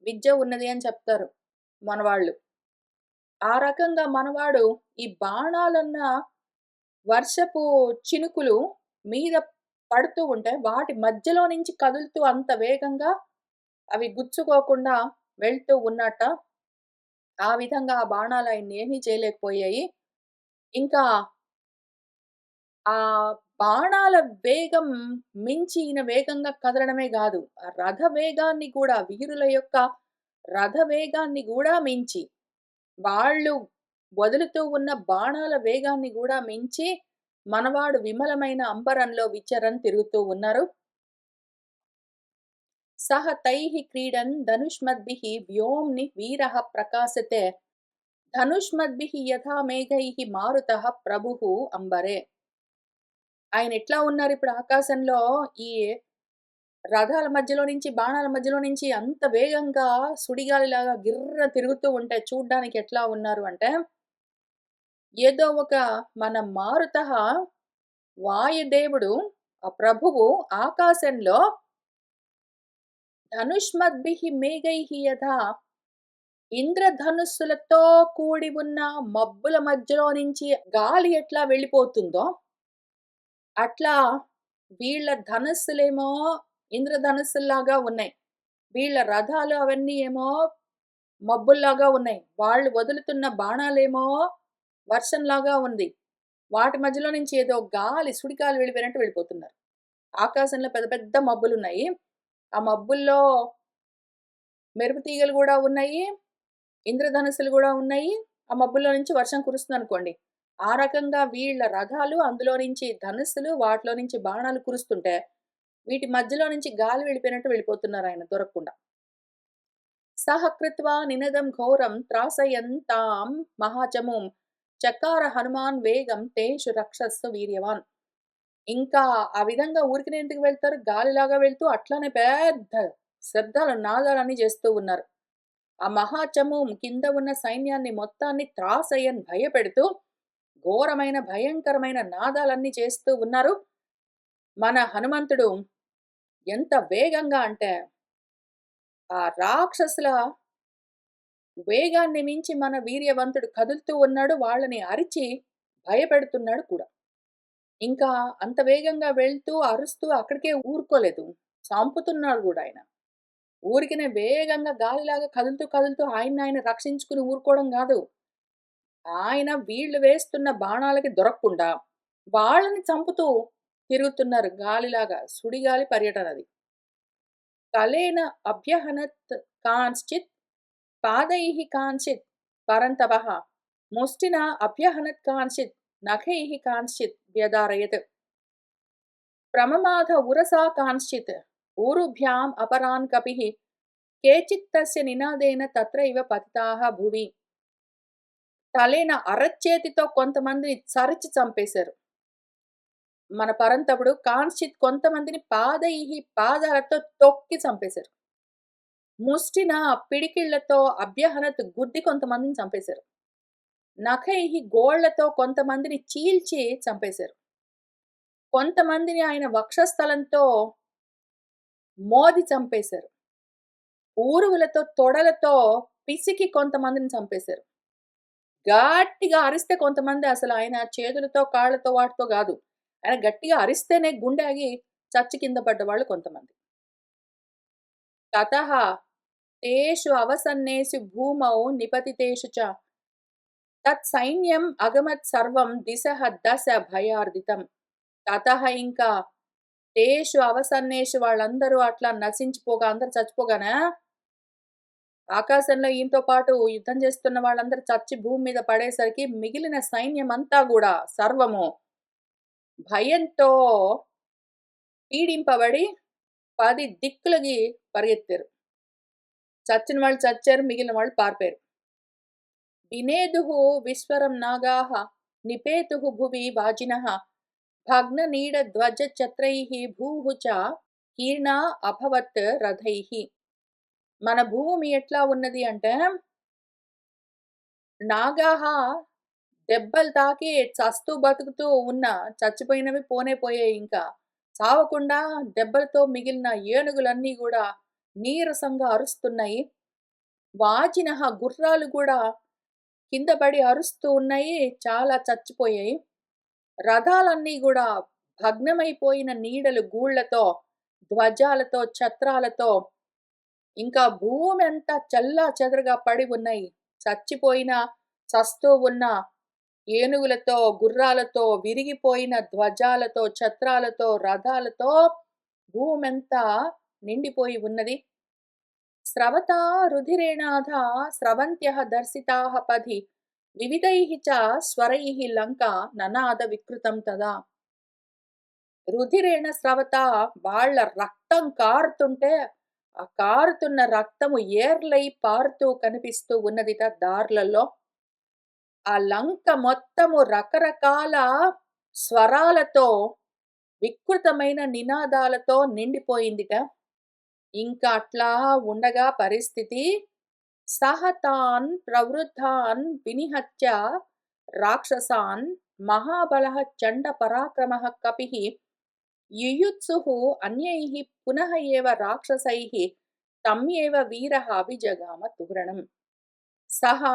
విద్య ఉన్నది అని చెప్తారు మనవాళ్ళు. ఆ రకంగా మనవాడు ఈ బాణాలన్న వర్షపు చినుకులు మీద పడుతూ ఉంటే వాటి మధ్యలో నుంచి కదులుతూ అంత వేగంగా అవి గుచ్చుకోకుండా వెళ్తూ ఉన్నట్ట. ఆ విధంగా ఆ బాణాలు ఆయన్నేమీ చేయలేకపోయాయి. ఇంకా ఆ బాణాల వేగం మించి ఈయన వేగంగా కదలడమే గాదు, ఆ రథ వేగాన్ని కూడా వీరుల యొక్క రథ వేగాన్ని గూడా మించి, వాళ్ళు వదులుతూ ఉన్న బాణాల వేగాన్ని గూడా మించి, మనవాడు విమలమైన అంబరంలో విచరన్ తిరుగుతూ ఉన్నారు. సహ తైః క్రీడన్ ధనుష్మద్భిః వ్యోమ్ని వీరః ప్రకాశతే ధనుష్మద్భిః యథా మేఘైః మారుతః ప్రభుః అంబరే. ఆయన ఎట్లా ఉన్నారు ఇప్పుడు ఆకాశంలో ఈ రథాల మధ్యలో నుంచి, బాణాల మధ్యలో నుంచి అంత వేగంగా సుడిగాలిలాగా గిర్ర తిరుగుతూ ఉంటే చూడ్డానికి ఎట్లా ఉన్నారు అంటే, ఏదో ఒక మన మారుతహ వాయుదేవుడు, ఆ ప్రభువు ఆకాశంలో ధనుష్మద్భిః మేఘైః యథా ఇంద్రధనుస్సులతో కూడి ఉన్న మబ్బుల మధ్యలో నుంచి గాలి ఎట్లా వెళ్ళిపోతుందో, అట్లా వీళ్ళ ధనస్సులేమో ఇంద్రధనుస్సుల్లాగా ఉన్నాయి. వీళ్ళ రథాలు అవన్నీ ఏమో మబ్బుల్లాగా ఉన్నాయి. వాళ్ళు వదులుతున్న బాణాలేమో వర్షంలాగా ఉంది. వాటి మధ్యలో నుంచి ఏదో గాలి, సుడిగాలి వెళ్ళిపోయినట్టు వెళ్ళిపోతున్నారు. ఆకాశంలో పెద్ద పెద్ద మబ్బులున్నాయి. ఆ మబ్బుల్లో మెరుపు తీగలు గూడా ఉన్నాయి. ఇంద్రధనుస్సులు గూడా ఉన్నాయి. ఆ మబ్బుల్లో నుంచి వర్షం కురుస్తుందనుకోండి. ఆ రకంగా వీళ్ళ రథాలు, అందులో నుంచి ధనుస్సులు, వాటిలో నుంచి బాణాలు కురుస్తుంటే, వీటి మధ్యలో నుంచి గాలి వెళ్ళిపోయినట్టు వెళ్ళిపోతున్నారాయన దొరకకుండా. సహ కృత్వా నినదం ఘోరం త్రాసయంతాం మహాచముం చకార హనుమాన్ వేగం తేషు రక్షస్సు వీర్యవాన్. ఇంకా ఆ విధంగా ఊరికనే ఎందుకు వెళ్తారు? గాలిలాగా వెళ్తూ అట్లానే పెద్ద శబ్దాలు, నాదాలన్నీ చేస్తూ ఉన్నారు. ఆ మహాచముం కింద ఉన్న సైన్యాన్ని మొత్తాన్ని త్రాసయ్యన్ భయపెడుతూ ఘోరమైన, భయంకరమైన నాదాలన్నీ చేస్తూ ఉన్నారు. మన హనుమంతుడు ఎంత వేగంగా అంటే, ఆ రాక్షసుల వేగాన్ని మించి మన వీర్యవంతుడు కదులుతూ ఉన్నాడు. వాళ్ళని అరిచి భయపెడుతున్నాడు కూడా. ఇంకా అంత వేగంగా వెళ్తూ, అరుస్తూ అక్కడికే ఊరుకోలేదు. చంపుతున్నాడు గూడా ఆయన. ఊరికనే వేగంగా గాలిలాగా కదులుతూ, కదులుతూ ఆయన్నాయన రక్షించుకుని ఊరుకోవడం గాదు. ఆయన వీళ్ళు వేస్తున్న బాణాలకి దొరకకుండా, వాళ్ళని చంపుతూ తిరుగుతున్నారు గాలిలాగా. సుడిగాలి పర్యటనది. కలేన అభ్యహనత్ కాంశ్చిత్ పాదైః కాంచిత్ పరంతపః ముష్టినా అభ్యహనత్ కాంచిత్ నఖైః కాంశ్చిత్ వ్యదారయత్ ప్రమమాథ ఉరసా కాంశ్చిత్ ఊరుభ్యాం అపరాన్ కపిః కేచిత్ తస్య నినాదేన తత్రైవ పతితాః భువి. తలైన అరచేతితో కొంతమందిని చరిచి చంపేశారు మన పరంతపుడు. కాంశ్చిత్ కొంతమందిని పాదైః పాదాలతో తొక్కి చంపేశారు. ముష్టిన పిడికిళ్లతో అభ్యహనత్ గుద్ది కొంతమందిని చంపేశారు. నఖైః గోళ్లతో కొంతమందిని చీల్చి చంపేశారు. కొంతమందిని ఆయన వక్షస్థలంతో మోది చంపేశారు. ఊరువులతో, తొడలతో పిసికి కొంతమందిని చంపేశారు. గట్టిగా అరిస్తే కొంతమంది అసలు ఆయన చేతులతో, కాళ్ళతో వాటితో గాదు. ఆయన గట్టిగా అరిస్తేనే గుండె ఆగి చచ్చి కింద పడ్డవాళ్ళు కొంతమంది. తతః తేషు అవసన్నేషు భూమౌ నిపతితేషు చ తత్సైన్యం అగమత్ సర్వం దిశః దశ భయార్దితం. తతః ఇంకా తేషు అవసన్నేషు వాళ్ళందరూ అట్లా నశించిపోగా, అందరూ చచ్చిపోగానా, ఆకాశంలో ఈయనతో పాటు యుద్ధం చేస్తున్న వాళ్ళందరూ చచ్చి భూమి మీద పడేసరికి మిగిలిన సైన్యమంతా గూడా సర్వము భయంతో పీడింపబడి 10 దిక్కులకి పరిగెత్తారు. చచ్చిన వాళ్ళు చచ్చారు. మిగిలిన వాళ్ళు పారిపోయారు. వినేదుః విశ్వరం నాగాః నిపేతుః భువి వాజినః భగ్ననీడ ధ్వజ ఛత్రైః భూః చ కీర్ణా అభవత్ రథైః. మన భూమి ఎట్లా ఉన్నది అంటే, నాగాహ దెబ్బలు తాకి చస్తూ బతుకుతూ ఉన్న, చచ్చిపోయినవి పోనే పోయాయి ఇంకా. చావకుండా దెబ్బలతో మిగిలిన ఏనుగులన్నీ గూడా నీరసంగా అరుస్తున్నాయి. వాజినః గుర్రాలు గూడా కింద పడి అరుస్తూ ఉన్నాయి. చాలా చచ్చిపోయాయి. రథాలన్నీ గూడా భగ్నమైపోయిన నీడలు గూళ్ళతో, ధ్వజాలతో, ఛత్రాలతో, ఇంకా భూమి అంతా చెల్లాచెదరుగా పడి ఉన్నాయి. చచ్చిపోయిన, చస్తూ ఉన్న ఏనుగులతో, గుర్రాలతో, విరిగిపోయిన ధ్వజాలతో, ఛత్రాలతో, రథాలతో భూమంతా నిండిపోయి ఉన్నది. స్రవతా రుధిరేణాధ స్రవంత్యః దర్శితాః పథి వివిధైః చ స్వరైః లంకా ననాద వికృతం తదా. రుధిరేణ స్రవత, వాళ్ళ రక్తం కారుతుంటే, ఆ కారుతున్న రక్తము ఏర్లై పారుతూ కనిపిస్తూ ఉన్నదిట దారులలో. ఆ లంక మొత్తము రకరకాల స్వరాలతో వికృతమైన నినాదాలతో నిండిపోయిందిట. ఇంకా అట్లా ఉండగా పరిస్థితి సహతాన్ ప్రవృద్ధాన్ వినిహత్య రాక్షసాన్ మహాబలః చండ పరాక్రమః కపిః యుయుత్సుః అన్యైః పునః ఏవ రాక్షసైః తమ్యేవ వీరః అభిజగామ తురణం. సహా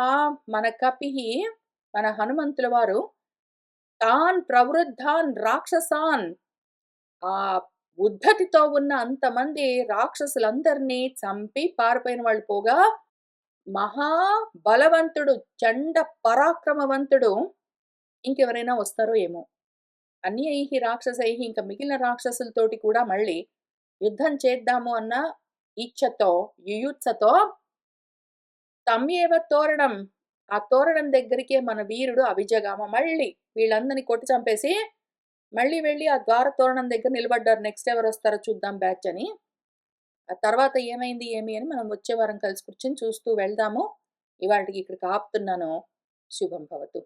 మన కపిః, మన హనుమంతుల వారు తాన్ ప్రవృద్ధాన్ రాక్షసాన్, ఆ ఉద్ధతితో ఉన్న అంతమంది రాక్షసులందరినీ చంపి పారిపోయిన వాళ్ళు పోగా, మహా బలవంతుడు చండ పరాక్రమవంతుడు ఇంకెవరైనా వస్తారో ఏమో! అన్యైః రాక్షసైః, ఇంక మిగిలిన రాక్షసులతోటి కూడా మళ్ళీ యుద్ధం చేద్దాము అన్న ఇచ్ఛతో, యుయుత్సతో తమ్యేవ తోరణం, ఆ తోరణం దగ్గరికే మన వీరుడు అభిజగామ మళ్ళీ వీళ్ళందరిని కొట్టి చంపేసి మళ్ళీ వెళ్ళి ఆ ద్వార తోరణం దగ్గర నిలబడ్డారు. నెక్స్ట్ ఎవరొస్తారో చూద్దాం బ్యాచ్ అని. ఆ తర్వాత ఏమైంది ఏమి అని మనం వచ్చే వారం కలిసి కూర్చొని చూస్తూ వెళ్దాము. ఇవాల్టికి ఇక్కడికి ఆపుతున్నాను. శుభం భవతు.